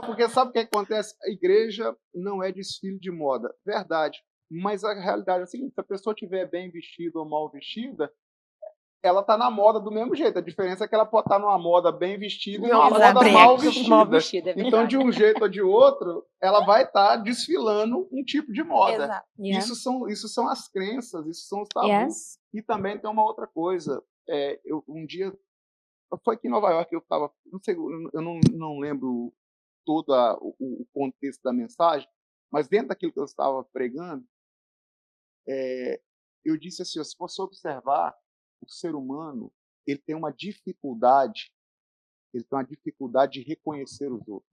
Porque sabe o que acontece? A igreja não é desfile de moda. Verdade. Mas a realidade é a seguinte, se a pessoa estiver bem vestida ou mal vestida, ela está na moda do mesmo jeito. A diferença é que ela pode estar numa moda bem vestida e numa moda mal vestida. Então, de um jeito ou de outro, ela vai estar desfilando um tipo de moda. Exato. Yeah. Isso são as crenças, isso são os tabus. Yes. E também tem uma outra coisa. Um dia, foi aqui em Nova York, eu estava, não sei, eu não lembro todo o contexto da mensagem, mas dentro daquilo que eu estava pregando, eu disse assim, se você observar, o ser humano, ele tem uma dificuldade de reconhecer os outros.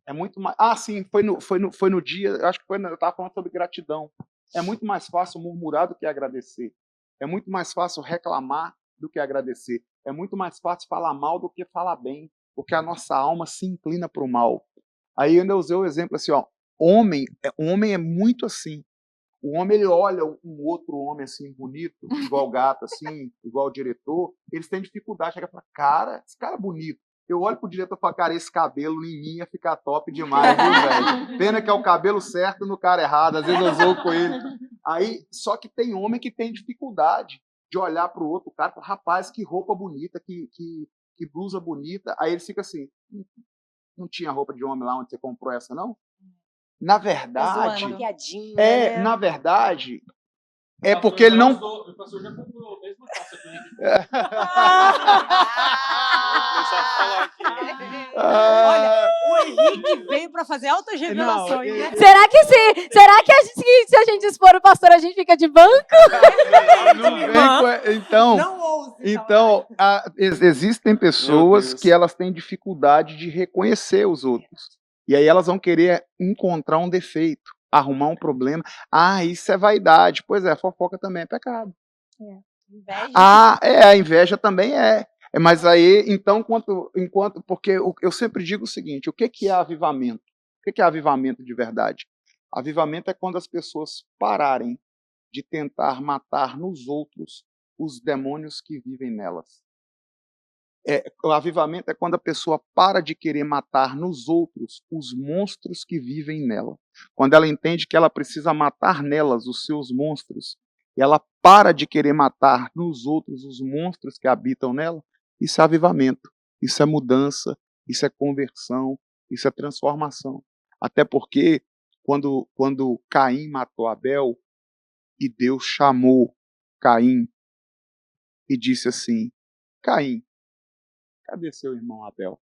É muito mais. Ah, sim, foi no dia, acho que eu estava falando sobre gratidão. É muito mais fácil murmurar do que agradecer. É muito mais fácil reclamar do que agradecer. É muito mais fácil falar mal do que falar bem, porque a nossa alma se inclina para o mal. Aí eu usei o exemplo assim, ó, homem é muito assim. O homem, ele olha um outro homem assim, bonito, igual o gato, assim, igual o diretor, eles têm dificuldade, chega e fala, cara, esse cara é bonito. Eu olho pro diretor e falo, cara, esse cabelo em mim ia ficar top demais, viu, velho? Pena que é o cabelo certo no cara errado, às vezes eu zoo com ele. Aí, só que tem homem que tem dificuldade de olhar pro outro cara e falar, rapaz, que roupa bonita, que blusa bonita. Aí ele fica assim, não tinha roupa de homem lá onde você comprou essa, não? Na verdade, na verdade, é porque ele não... O pastor já comprou a mesma calça que ele. Olha, o Henrique veio para fazer altas revelações, né? Será que se a gente expor o pastor, a gente fica de banco? Não vem então, Não ouse. então existem pessoas que elas têm dificuldade de reconhecer os outros. E aí elas vão querer encontrar um defeito, arrumar um problema. Ah, isso é vaidade. Pois é, fofoca também é pecado. Inveja. A inveja também é. Mas aí, então, porque eu sempre digo o seguinte, o que é avivamento? O que é avivamento de verdade? Avivamento é quando as pessoas pararem de tentar matar nos outros os demônios que vivem nelas. O avivamento é quando a pessoa para de querer matar nos outros os monstros que vivem nela. Quando ela entende que ela precisa matar nelas os seus monstros, e ela para de querer matar nos outros os monstros que habitam nela, isso é avivamento, isso é mudança, isso é conversão, isso é transformação. Até porque quando Caim matou Abel, e Deus chamou Caim e disse assim: Caim, cadê seu irmão Abel?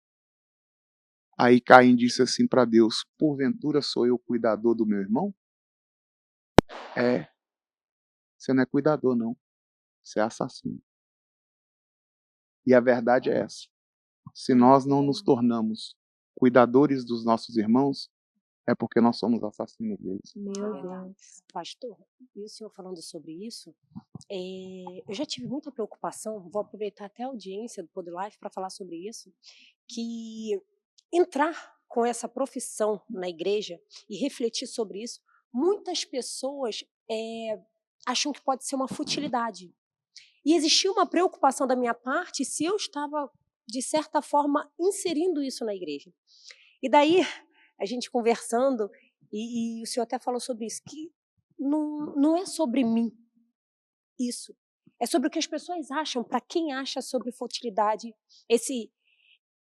Aí Caim disse assim para Deus: porventura sou eu cuidador do meu irmão? Você não é cuidador, não. Você é assassino. E a verdade é essa. Se nós não nos tornamos cuidadores dos nossos irmãos, é porque nós somos assassinos deles. Meu Deus. Pastor, e o senhor falando sobre isso, eu já tive muita preocupação, vou aproveitar até a audiência do Poder Life para falar sobre isso, que entrar com essa profissão na igreja e refletir sobre isso, muitas pessoas acham que pode ser uma futilidade. E existia uma preocupação da minha parte se eu estava, de certa forma, inserindo isso na igreja. E daí, a gente conversando, e o senhor até falou sobre isso, que não é sobre mim isso. É sobre o que as pessoas acham, para quem acha sobre futilidade,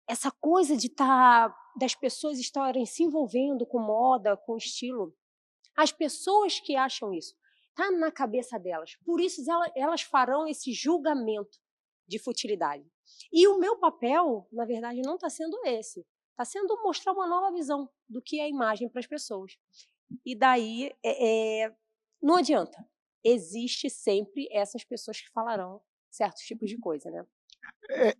essa coisa das pessoas estarem se envolvendo com moda, com estilo. As pessoas que acham isso, está na cabeça delas. Por isso elas farão esse julgamento de futilidade. E o meu papel, na verdade, não está sendo esse. Está sendo mostrar uma nova visão do que é a imagem para as pessoas. E daí, não adianta. Existe sempre essas pessoas que falarão certos tipos de coisa, né?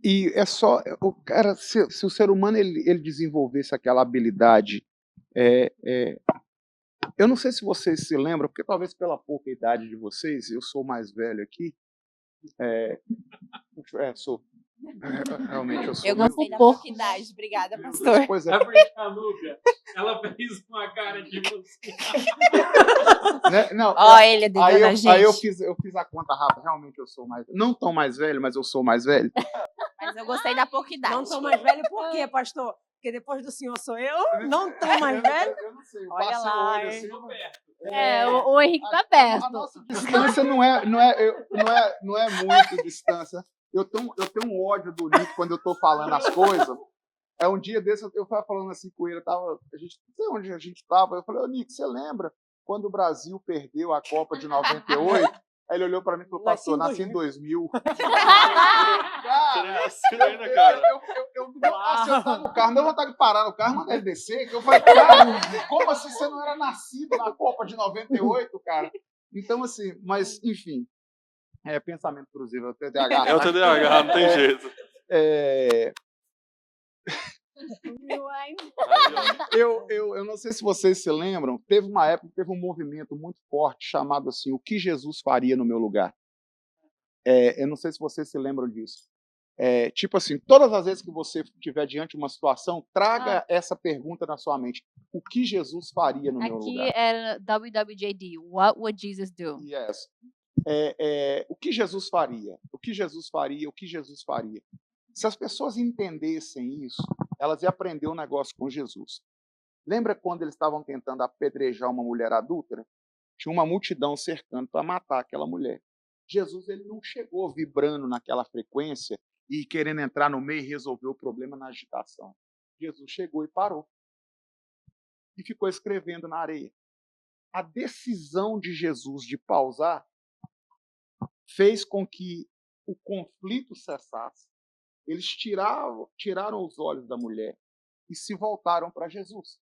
E é só, cara, se o ser humano ele desenvolvesse aquela habilidade, eu não sei se vocês se lembram, porque talvez pela pouca idade de vocês, eu sou mais velho aqui, sou. Realmente eu sou. Eu gostei da pouca idade. Obrigada, pastor. Pois é. A frente da Núbia, ela fez uma cara de você. Né? Não, Ele é devendo a gente. Aí eu fiz a conta rápida, realmente eu sou mais. Não tão mais velho, mas eu sou mais velho. Mas eu gostei da pouca idade. Não sou mais velho por quê, pastor? Porque depois do senhor sou eu? Não tô mais velho? Eu não sei, eu Olha passo lá, o olho hein? assim. O Henrique tá perto. A nossa distância não é muito distância. Eu tenho um ódio do Nick quando eu tô falando as coisas. Um dia desse eu tava falando assim com ele, não sei onde a gente tava, eu falei: ô Nick, você lembra quando o Brasil perdeu a Copa de 98? Aí ele olhou pra mim e falou: pastor, nasci em 2000. Cara, Eu me deu assim, eu tava no carro, não vontade de parar no carro, mandar ele descer, que eu falei: cara, como assim você não era nascido na Copa de 98, cara? Então, assim, mas, enfim, pensamento cruzeiro, é o TDAH. é o TDAH, não tem jeito. Eu não sei se vocês se lembram, teve uma época que teve um movimento muito forte chamado assim: o que Jesus faria no meu lugar? Eu não sei se vocês se lembram disso. Tipo assim, todas as vezes que você estiver diante de uma situação, traga essa pergunta na sua mente: o que Jesus faria no meu lugar? Aqui era WWJD. What would Jesus do? Yes. O que Jesus faria? O que Jesus faria? O que Jesus faria? Se as pessoas entendessem isso, elas iam aprender um negócio com Jesus. Lembra quando eles estavam tentando apedrejar uma mulher adúltera? Tinha uma multidão cercando para matar aquela mulher. Jesus ele não chegou vibrando naquela frequência e querendo entrar no meio e resolver o problema na agitação. Jesus chegou e parou. E ficou escrevendo na areia. A decisão de Jesus de pausar fez com que o conflito cessasse. Eles tiraram os olhos da mulher e se voltaram para Jesus.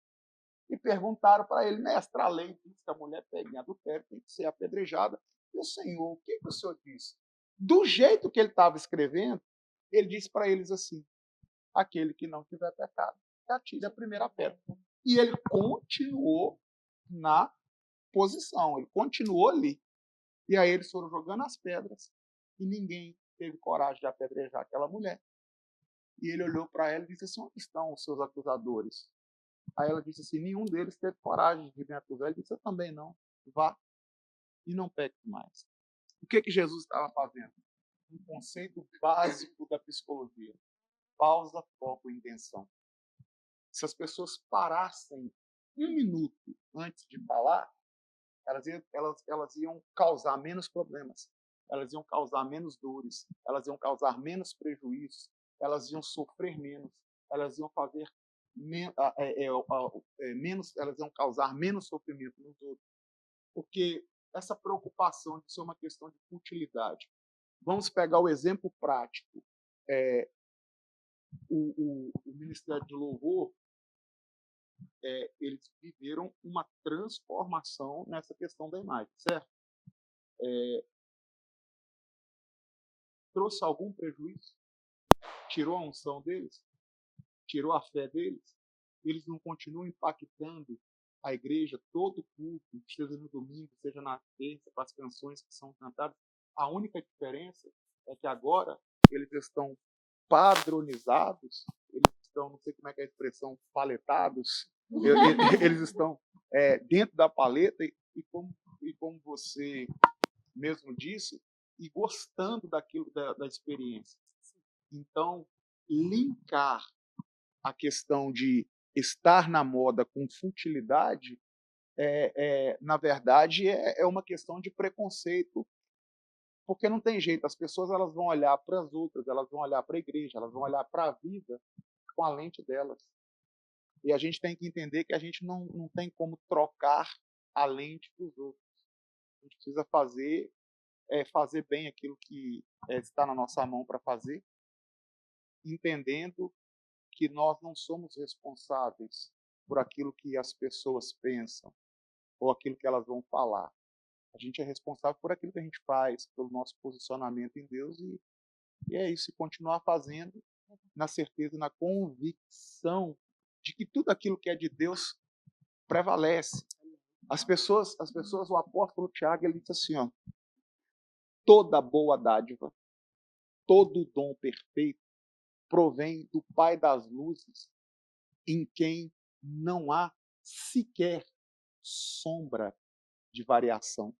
e perguntaram para ele, mestre, a lei diz que a mulher pega em adultério, tem que ser apedrejada. E o Senhor, o que o Senhor disse? Do jeito que ele estava escrevendo, ele disse para eles assim, aquele que não tiver pecado, que atire a primeira pedra. E ele continuou na posição, ele continuou ali. E aí eles foram jogando as pedras e ninguém teve coragem de apedrejar aquela mulher. E ele olhou para ela e disse assim, onde estão os seus acusadores? Aí ela disse assim, nenhum deles teve coragem de me acusar. Ele disse, eu também não. Vá e não peque mais. O que Jesus estava fazendo? Um conceito básico da psicologia. Pausa, foco e intenção. Se as pessoas parassem um minuto antes de falar, elas iam causar menos problemas, elas iam causar menos dores, elas iam causar menos prejuízos, elas iam sofrer menos, elas iam fazer menos, elas iam causar menos sofrimento nos outros, porque essa preocupação de ser uma questão de futilidade. Vamos pegar o exemplo prático. O Ministério de Louvor, eles viveram uma transformação nessa questão da imagem, certo? Trouxe algum prejuízo? Tirou a unção deles? Tirou a fé deles? Eles não continuam impactando a igreja, todo o culto, seja no domingo, seja na terça, para as canções que são cantadas. A única diferença é que agora eles estão padronizados, eles estão, não sei como é que é a expressão, paletados, eles estão dentro da paleta e como você mesmo disse, e gostando daquilo da experiência. Então, linkar a questão de estar na moda com futilidade, na verdade, é uma questão de preconceito, porque não tem jeito. As pessoas elas vão olhar para as outras, elas vão olhar para a igreja, elas vão olhar para a vida com a lente delas. E a gente tem que entender que a gente não tem como trocar a lente dos outros. A gente precisa fazer bem aquilo que está na nossa mão para fazer, entendendo que nós não somos responsáveis por aquilo que as pessoas pensam ou aquilo que elas vão falar. A gente é responsável por aquilo que a gente faz, pelo nosso posicionamento em Deus e é isso, e continuar fazendo na certeza, na convicção de que tudo aquilo que é de Deus prevalece. As pessoas, o apóstolo Tiago, ele diz assim, ó, toda boa dádiva, todo dom perfeito provém do Pai das luzes, em quem não há sequer sombra de variação.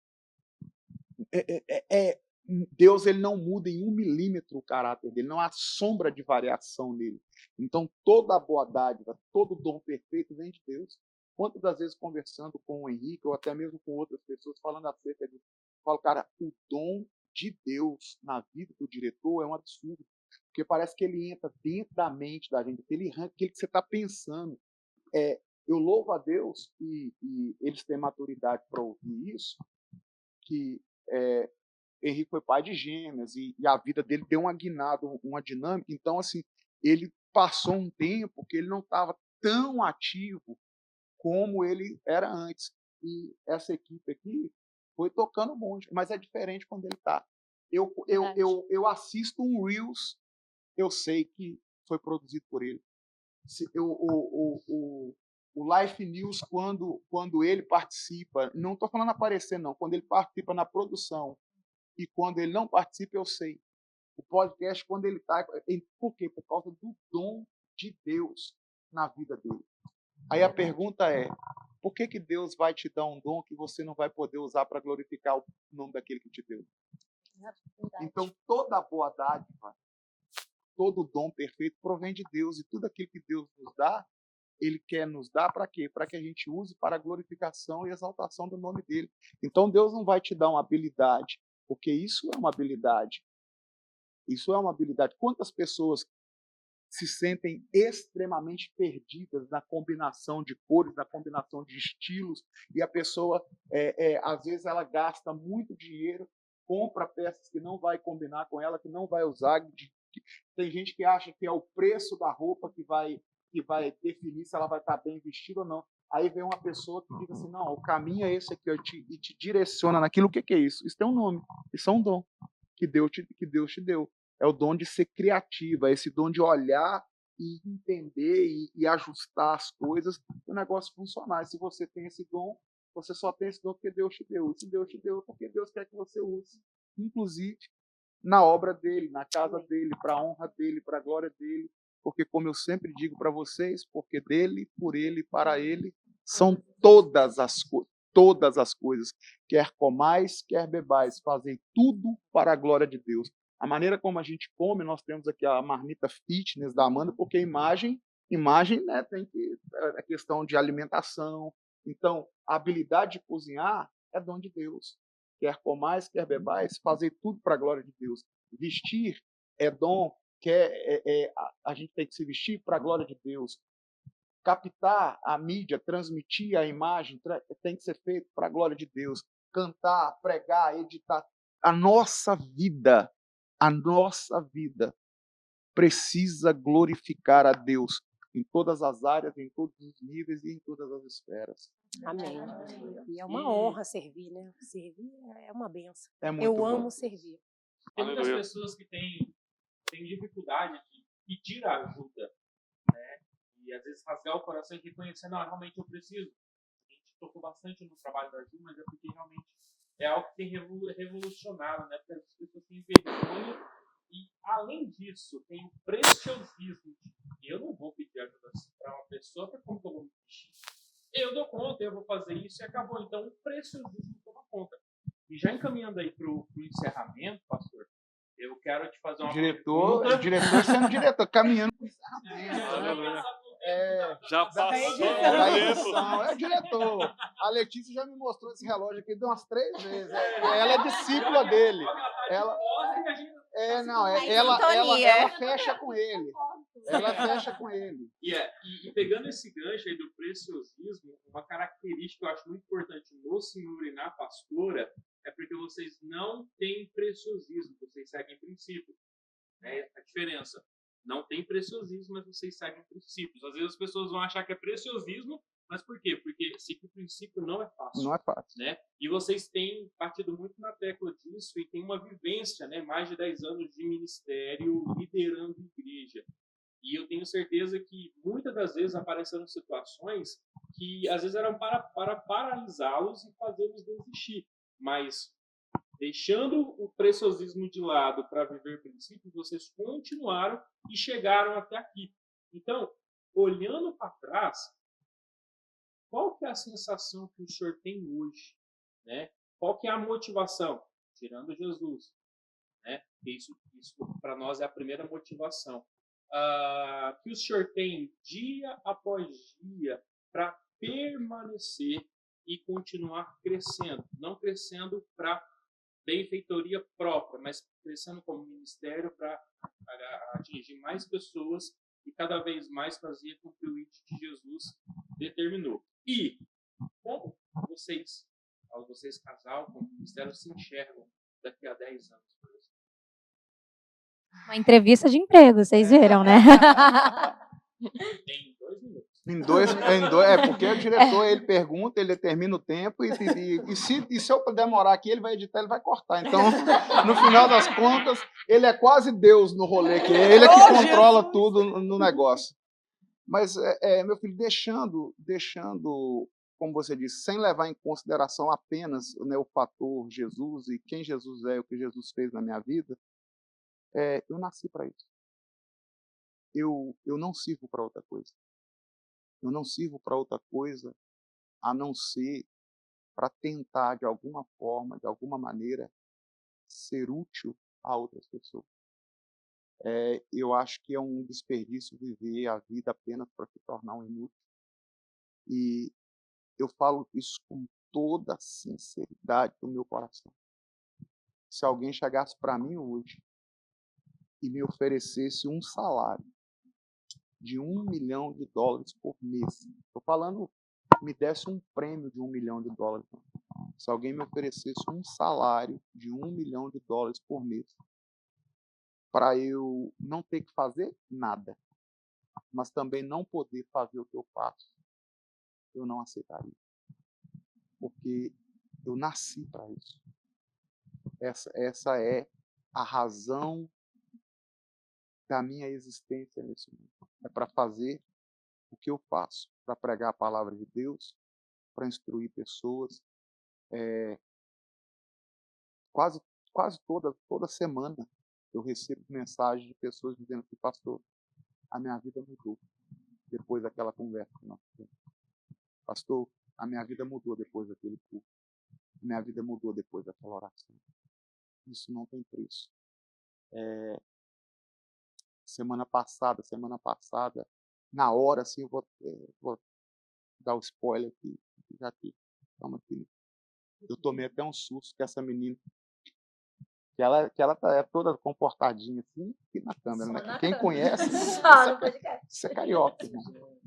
Deus ele não muda em 1 milímetro o caráter dele, não há sombra de variação nele. Então, toda a boa dádiva, todo dom perfeito vem de Deus. Quantas das vezes conversando com o Henrique, ou até mesmo com outras pessoas, falando acerca disso, eu falo, cara, o dom de Deus na vida do diretor é um absurdo. Porque parece que ele entra dentro da mente da gente, ele arranca aquilo que você está pensando. Eu louvo a Deus, e eles têm maturidade para ouvir isso, que Henrique foi pai de gêmeas, e a vida dele deu uma guinada, uma dinâmica. Então, assim, ele passou um tempo que ele não estava tão ativo como ele era antes. E essa equipe aqui foi tocando um monte, mas é diferente quando ele está. Eu assisto um Reels, eu sei que foi produzido por ele. O Life News, quando ele participa, não estou falando aparecer, não, quando ele participa na produção e quando ele não participa, eu sei. O podcast, quando ele está... Por quê? Por causa do dom de Deus na vida dele. Aí a pergunta é, por que Deus vai te dar um dom que você não vai poder usar para glorificar o nome daquele que te deu? Então, toda boa dádiva, todo dom perfeito provém de Deus. E tudo aquilo que Deus nos dá, Ele quer nos dar para quê? Para que a gente use para a glorificação e exaltação do nome dele. Então, Deus não vai te dar uma habilidade, porque isso é uma habilidade. Isso é uma habilidade. Quantas pessoas se sentem extremamente perdidas na combinação de cores, na combinação de estilos, e a pessoa, às vezes, ela gasta muito dinheiro, compra peças que não vai combinar com ela, que não vai usar. Tem gente que acha que é o preço da roupa que vai definir se ela vai estar bem vestida ou não. Aí vem uma pessoa que diz assim, não, o caminho é esse aqui, ó, e te direciona naquilo. O que é isso? Isso tem um nome, isso é um dom que Deus te deu. É o dom de ser criativa, esse dom de olhar e entender e ajustar as coisas para o negócio funcionar. E se você tem esse dom, você só tem esse dom porque Deus te deu. E se Deus te deu, porque Deus quer que você use, inclusive na obra dele, na casa dele, para a honra dele, para a glória dele. Porque, como eu sempre digo para vocês, porque dele, por ele e para ele são todas as coisas. Quer comais, quer bebais, fazem tudo para a glória de Deus. A maneira como a gente come, nós temos aqui a marmita fitness da Amanda, porque imagem, né, tem que a questão de alimentação. Então, a habilidade de cozinhar é dom de Deus. Quer comais, quer bebais, fazer tudo para a glória de Deus. Vestir é dom, a gente tem que se vestir para a glória de Deus. Captar a mídia, transmitir a imagem, tem que ser feito para a glória de Deus. Cantar, pregar, editar. A nossa vida precisa glorificar a Deus em todas as áreas, em todos os níveis e em todas as esferas. Amém. E é uma honra servir, né? Servir é uma benção. É muito Eu bom. amo servir. Tem muitas pessoas que têm dificuldade de pedir ajuda, né? E às vezes rasgar o coração e reconhecer, não, realmente eu preciso. A gente tocou bastante no trabalho da Ju, mas é porque realmente é algo que tem revolucionado, né? Porque as pessoas têm vergonha e, além disso, tem o preciosismo de eu não vou pedir ajuda para uma pessoa, para como que eu vou me pedir? Eu dou conta, eu vou fazer isso e acabou. Então, o preciosismo toma conta. E já encaminhando aí para o encerramento, pastor, eu quero te fazer uma pergunta. Diretor sendo diretor, caminhando para o encerramento. Já passou da o tempo. edição. É diretor. A Letícia já me mostrou esse relógio aqui de umas 3 vezes. Ela é discípula dele. Ela fecha com ele. Ela fecha com ele. E pegando esse gancho aí do preciosismo, uma característica que eu acho muito importante no senhor e na pastora é porque vocês não têm preciosismo, vocês seguem princípios. É a diferença. Não tem preciosismo, mas vocês seguem princípios. Às vezes as pessoas vão achar que é preciosismo, mas por quê? Porque seguir princípio não é fácil. Não é fácil. Né? E vocês têm partido muito na tecla disso e têm uma vivência, né? Mais de 10 anos de ministério, liderando igreja. E eu tenho certeza que muitas das vezes apareceram situações que às vezes eram para paralisá-los e fazê-los desistir. Mas, deixando o preciosismo de lado para viver princípios, vocês continuaram e chegaram até aqui. Então, olhando para trás, qual que é a sensação que o senhor tem hoje? Né? Qual que é a motivação? Tirando Jesus. Né? Isso para nós é a primeira motivação. Que o senhor tem dia após dia para permanecer e continuar crescendo. Não crescendo para benfeitoria própria, mas crescendo como ministério para atingir mais pessoas e cada vez mais fazer com que o índice de Jesus determinou. E como vocês casal, como ministério, se enxergam daqui a 10 anos, por exemplo? Uma entrevista de emprego, vocês viram, né? Em 2 minutos. Porque o diretor, ele pergunta, ele determina o tempo e se eu demorar aqui, ele vai editar, ele vai cortar. Então, no final das contas, ele é quase Deus no rolê, que ele é que controla tudo no negócio. Mas, meu filho, deixando, como você disse, sem levar em consideração apenas, né, o fator Jesus e quem Jesus é, o que Jesus fez na minha vida, eu nasci para isso. Eu não sirvo para outra coisa. Eu não sirvo para outra coisa a não ser para tentar, de alguma forma, de alguma maneira, ser útil a outras pessoas. Eu acho que é um desperdício viver a vida apenas para se tornar um inútil. E eu falo isso com toda a sinceridade do meu coração. Se alguém chegasse para mim hoje e me oferecesse um salário de $1 milhão por mês, estou falando, me desse um prêmio de $1 milhão. Se alguém me oferecesse um salário de $1 milhão por mês, para eu não ter que fazer nada, mas também não poder fazer o que eu faço, eu não aceitaria. Porque eu nasci para isso. Essa é a razão da minha existência nesse mundo. É para fazer o que eu faço, para pregar a palavra de Deus, para instruir pessoas. Quase, quase toda semana eu recebo mensagem de pessoas dizendo que, pastor, a minha vida mudou depois daquela conversa que nós tivemos. Pastor, a minha vida mudou depois daquele culto. A minha vida mudou depois daquela oração. Isso não tem preço. Semana passada, na hora, assim, eu vou dar o spoiler aqui, já que estamos aqui. Eu tomei até um susto que essa menina, que ela é toda comportadinha assim, aqui na câmera, né? Quem conhece, isso é carioca, irmão.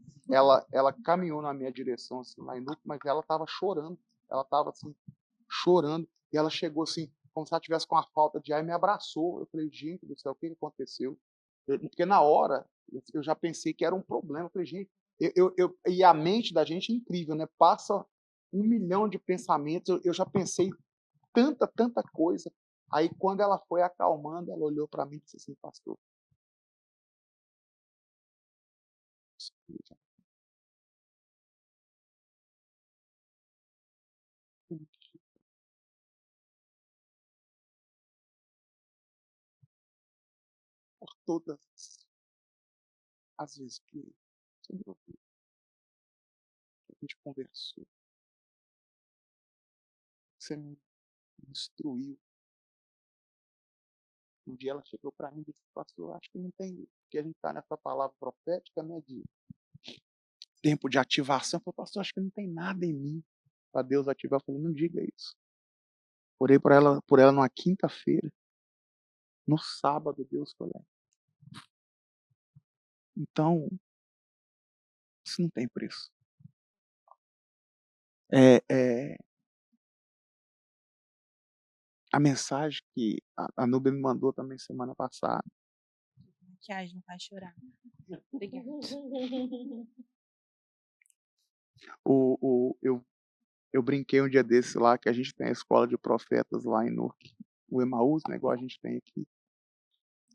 Ela caminhou na minha direção, assim, lá em Nuco, mas ela estava chorando. Ela estava, assim, chorando. E ela chegou, assim, como se ela tivesse com uma falta de ar e me abraçou. Eu falei, gente do céu, o que aconteceu? Porque na hora, eu já pensei que era um problema. Eu falei, gente, e a mente da gente é incrível, né? Passa 1 milhão de pensamentos. Eu já pensei tanta coisa. Aí, quando ela foi acalmando, ela olhou para mim e disse assim, pastor, por todas as vezes que você me ouviu, que a gente conversou, você me instruiu. Um dia ela chegou para mim e disse, pastor, acho que não tem, porque a gente está nessa palavra profética, né, de tempo de ativação. Eu falei, pastor, acho que não tem nada em mim para Deus ativar. Eu falei, não diga isso. Orei por ela numa quinta-feira. No sábado, Deus foi lá. Então, isso não tem preço. A mensagem que a Nubia me mandou também semana passada. Maquiagem não faz chorar. Eu brinquei um dia desse lá, que a gente tem a escola de profetas lá em Newark, o Emaús, né, igual a gente tem aqui.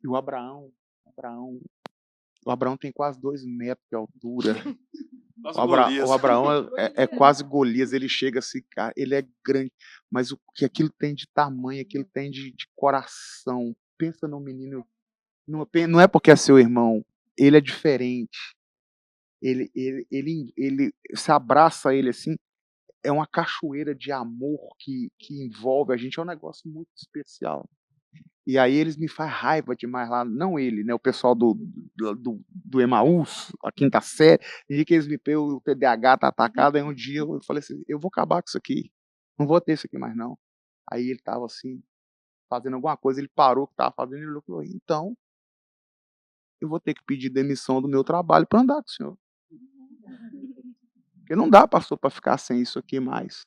E o Abraão tem quase 2 metros de altura. O Abraão é quase Golias, ele chega assim, cara, ele é grande, mas o que aquilo tem de tamanho, aquilo tem de coração. Pensa no menino, não é porque é seu irmão, ele é diferente. Ele se abraça ele assim, é uma cachoeira de amor que envolve a gente, é um negócio muito especial. E aí eles me fazem raiva demais lá, não ele, né, o pessoal do Emaús, a quinta série, e que eles me pegam, o TDAH tá atacado, aí um dia eu falei assim, eu vou acabar com isso aqui, não vou ter isso aqui mais não. Aí ele tava assim, fazendo alguma coisa, ele parou o que tava fazendo, ele falou, então, eu vou ter que pedir demissão do meu trabalho para andar com o senhor. Porque não dá, pastor, para ficar sem isso aqui mais.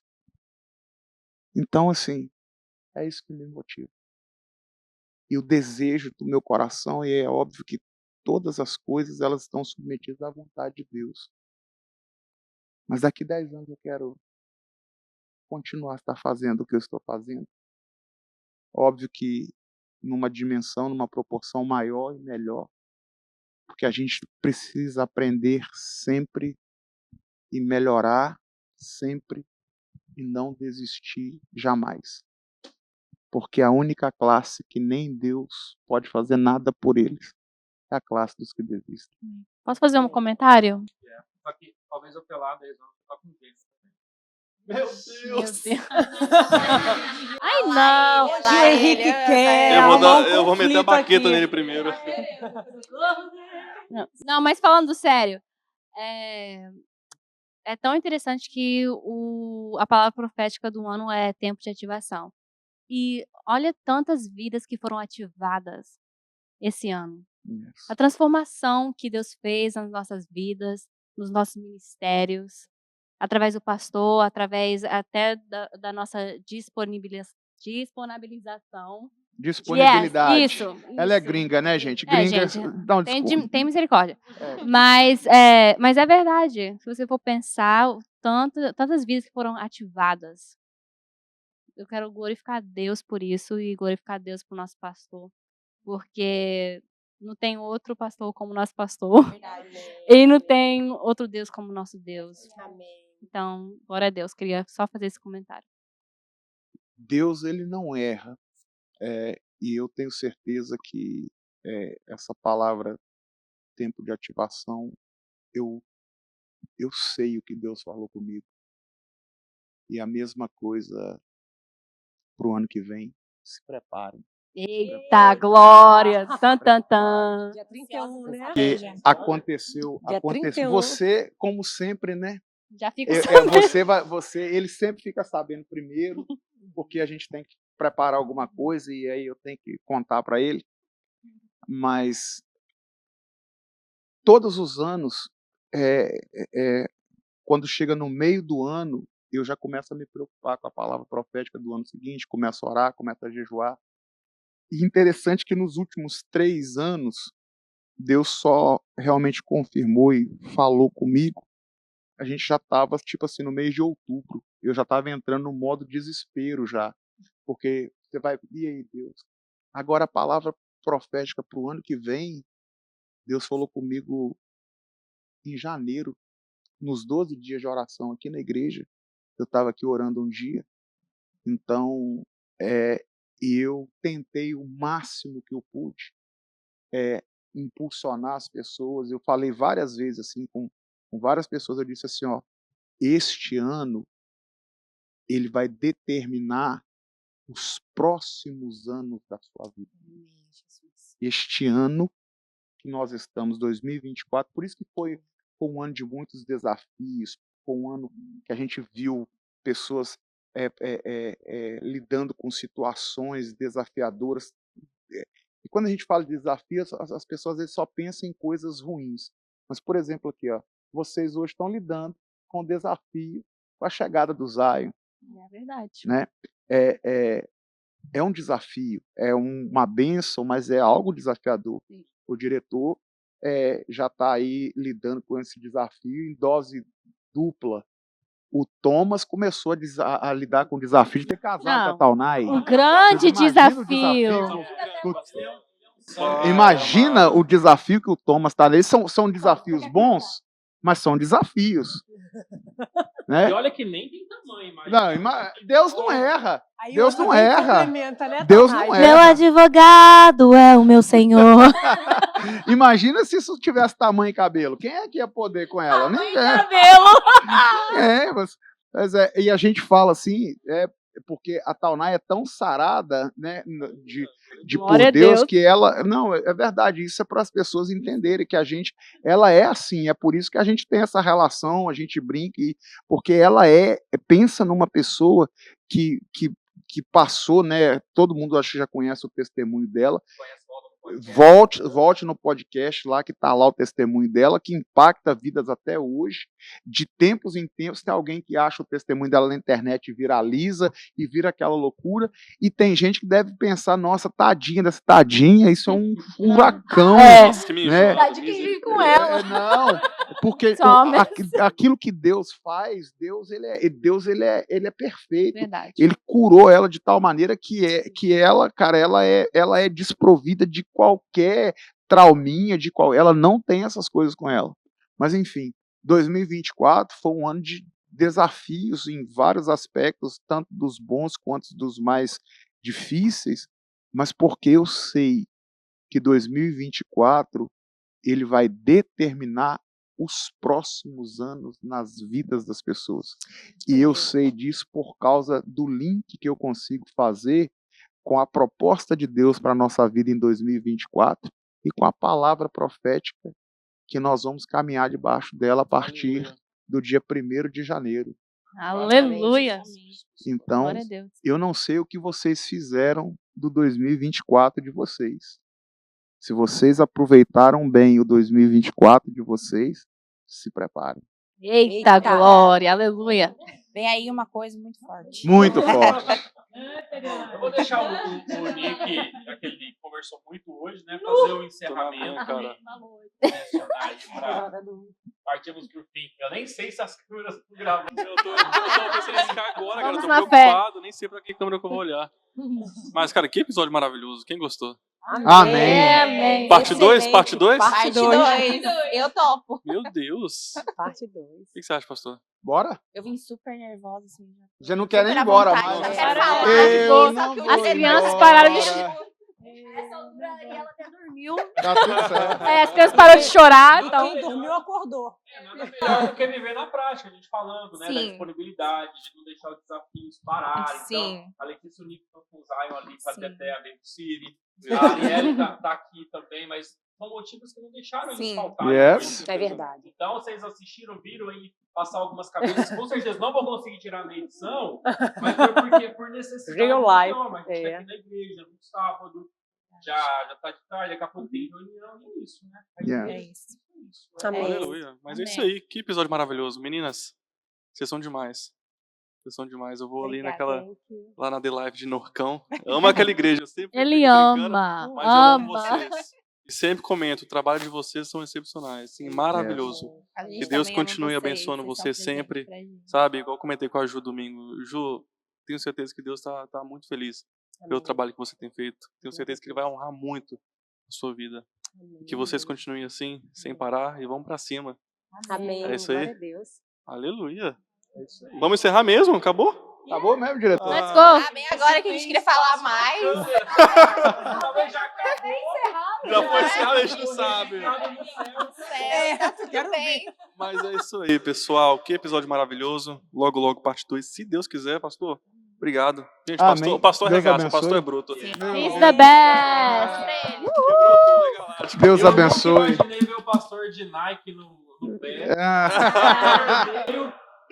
Então, assim, é isso que me motiva. E o desejo do meu coração, e é óbvio que todas as coisas elas estão submetidas à vontade de Deus. Mas daqui 10 anos eu quero continuar a estar fazendo o que eu estou fazendo. Óbvio que numa dimensão, numa proporção maior e melhor. Porque a gente precisa aprender sempre e melhorar sempre e não desistir jamais. Porque a única classe que nem Deus pode fazer nada por eles é a classe dos que desistem. Posso fazer um comentário? Só que talvez eu pelar 10 anos tá com jeito também. Meu Deus! Ai, não! O Henrique quer. Eu vou meter a baqueta nele primeiro. Não, mas falando sério, é tão interessante que a palavra profética do ano é tempo de ativação. E olha tantas vidas que foram ativadas esse ano. Yes. A transformação que Deus fez nas nossas vidas, nos nossos ministérios, através do pastor, através até da nossa disponibilização. Disponibilidade. Yes, isso. Ela é gringa, né, gente? Gringa, gente, não, desculpa. tem misericórdia. Mas é verdade. Se você for pensar, tantas vidas que foram ativadas. Eu quero glorificar Deus por isso e glorificar Deus por nosso pastor, porque não tem outro pastor como nosso pastor e não tem outro Deus como nosso Deus. Amém. Então, glória a Deus. Queria só fazer esse comentário. Deus, ele não erra. E eu tenho certeza que essa palavra tempo de ativação, eu sei o que Deus falou comigo. E a mesma coisa para o ano que vem. Se preparem. Eita, glória! Tan, tan, tan. Dia 31, né? Porque aconteceu. Dia 31. Você, como sempre, né? Já fico sabendo. Ele sempre fica sabendo primeiro, porque a gente tem que preparar alguma coisa e aí eu tenho que contar para ele. Mas todos os anos, quando chega no meio do ano, eu já começo a me preocupar com a palavra profética do ano seguinte, começo a orar, começo a jejuar. E interessante que nos últimos 3 anos, Deus só realmente confirmou e falou comigo. A gente já estava, tipo assim, no mês de outubro. Eu já estava entrando no modo desespero já. Porque você vai, e aí, Deus? Agora a palavra profética para o ano que vem, Deus falou comigo em janeiro, nos 12 dias de oração aqui na igreja. Eu estava aqui orando um dia. Então, eu tentei o máximo que eu pude impulsionar as pessoas. Eu falei várias vezes assim com várias pessoas. Eu disse assim, ó, este ano ele vai determinar os próximos anos da sua vida. Este ano que nós estamos, 2024, por isso que foi um ano de muitos desafios, foi um ano que a gente viu pessoas lidando com situações desafiadoras. E quando a gente fala de desafios, as pessoas às vezes só pensam em coisas ruins. Mas, por exemplo, aqui, ó, vocês hoje estão lidando com o desafio com a chegada do Zion. É verdade. Né? É um desafio, é uma bênção, mas é algo desafiador. Sim. O diretor já está aí lidando com esse desafio em dose dupla. O Thomas começou a lidar com o desafio de ter casado com a Taunay. Um grande desafio. Imagina o desafio que o Thomas está nele. São desafios bons, mas são desafios. Né? E olha que nem tem tamanho, mas... Deus não erra. Aí Deus não outra vem erra. complementa, né, Deus Taunay? não Meu erra. advogado é o meu senhor. Imagina se isso tivesse tamanho e cabelo. Quem é que ia poder com ela? Ninguém. Cabelo. E a gente fala assim, porque a Taunay é tão sarada, né, por Deus, que ela... Não, é verdade, isso é para as pessoas entenderem que ela é assim, é por isso que a gente tem essa relação, a gente brinca, porque ela pensa numa pessoa que passou, né, todo mundo acho que já conhece o testemunho dela. Volte no podcast lá, que está lá o testemunho dela, que impacta vidas até hoje. De tempos em tempos tem alguém que acha o testemunho dela na internet e viraliza e vira aquela loucura, e tem gente que deve pensar, nossa, tadinha dessa tadinha, isso é um furacão, né? Tadinha que vive com ela. Não, porque aquilo que Deus faz, Deus ele é perfeito. Verdade. Ele curou ela de tal maneira que ela, cara, ela é desprovida de qualquer trauminha, ela não tem essas coisas com ela. Mas enfim, 2024 foi um ano de desafios em vários aspectos, tanto dos bons quanto dos mais difíceis, mas porque eu sei que 2024 ele vai determinar os próximos anos nas vidas das pessoas. E eu sei disso por causa do link que eu consigo fazer com a proposta de Deus para a nossa vida em 2024 e com a palavra profética que nós vamos caminhar debaixo dela a partir do dia 1º de janeiro. Aleluia. Então, Glória a Deus. eu não sei o que vocês fizeram do 2024 de vocês. Se vocês aproveitaram bem o 2024 de vocês, se preparem. Eita, glória, aleluia. Vem aí uma coisa muito forte. Muito forte. Eu vou deixar o Nick, aquele que conversou muito hoje, né, fazer o encerramento para partir partimos pro fim. Eu nem sei se as câmeras estão gravando. Eu tô pensando em ficar agora, cara. Eu Vamos tô na preocupado, nem sei pra que câmera que eu vou olhar. Mas, cara, que episódio maravilhoso. Quem gostou? Amém. Amém. Parte 2? Excelente. Parte 2? Parte 2. Eu topo. Meu Deus. Parte 2. O que você acha, pastor? Bora? Eu vim super nervosa, assim. Já não quer nem ir Super à embora vontade, mais. já quero Para. falar. Eu Só não que o vou As dia crianças embora. pararam de Essa altura aí ela até dormiu. Tá tudo certo. as crianças pararam de chorar, então. Quem dormiu, acordou. Nada melhor do que viver na prática, a gente falando, né? Da Sim. disponibilidade, de não deixar os desafios pararem. Sim. Então, a Letícia Unico com o Zion ali, com a Sim. Teté, a Baby City. A Arielle tá aqui também, mas são motivos que não deixaram eles Sim. faltarem. Yes. É verdade. Então, vocês assistiram, viram aí passar algumas cabeças. Com certeza não vou conseguir tirar na edição, mas foi porque por necessidade. Real life, Não, mas a gente tá é. aqui na igreja, no sábado. Já tá de tarde, daqui a pouco tem reunião, e é isso, né? Yeah. É isso. Amém. Aleluia. Mas é isso Amém. aí. Que episódio maravilhoso. Meninas, vocês são demais. Vocês são demais. Eu vou ali naquela... Lá na The Life de Norcão. Amo aquela igreja. Eu sempre Ele fico brincando, ama. Mas eu amo Ama. vocês. E sempre comento, o trabalho de vocês são excepcionais. Assim, maravilhoso. A gente Que Deus também ama continue vocês, abençoando vocês são você presente sempre. pra gente. Sabe? Igual eu comentei com a Ju domingo. Ju, tenho certeza que Deus tá muito feliz pelo trabalho que você tem feito. Tenho certeza que Ele vai honrar muito a sua vida. E que vocês continuem assim, sem parar, e vamos pra cima. Amém. É isso aí. Glória a Deus. Aleluia. Vamos encerrar mesmo? Acabou? Acabou mesmo, diretor? Let's go. Amém. Agora que a gente queria falar mais. Talvez já acabou. Já foi encerrado, a gente não sabe. Certo, quero tudo bem. Mas é isso aí, pessoal. Que episódio maravilhoso. Logo, logo, parte 2. Se Deus quiser, pastor. Obrigado. Gente, Amém. o pastor Deus arregaça, o abençoe. pastor é bruto. It's the best. Quebrou tudo, hein, galera? Deus Eu abençoe. nunca imaginei ver o pastor de Nike no pé. Ah,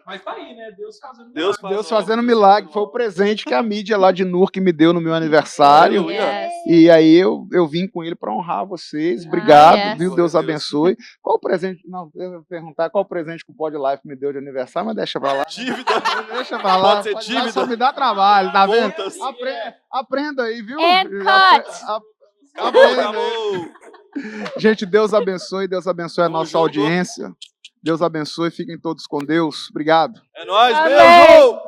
Mas tá aí, né? Deus fazendo Deus milagre. Deus fazendo milagre. Foi o presente que a mídia lá de Newark me deu no meu aniversário. Aleluia. Yes. E aí eu vim com ele para honrar vocês. Obrigado, yes. viu? Glória Deus a Deus. abençoe. Qual o presente? Não, eu ia perguntar qual o presente que o Pod Life me deu de aniversário, mas deixa pra lá. Dívida. Deixa pra lá. Pode ser Pod Life dívida. só me dá trabalho, tá vendo? Contas. Aprenda aí, viu? And cut. Acabou, Aprenda aí. acabou. Gente, Deus abençoe a Tamo nossa junto. audiência. Deus abençoe, fiquem todos com Deus. Obrigado. É nóis, Amém. beijo!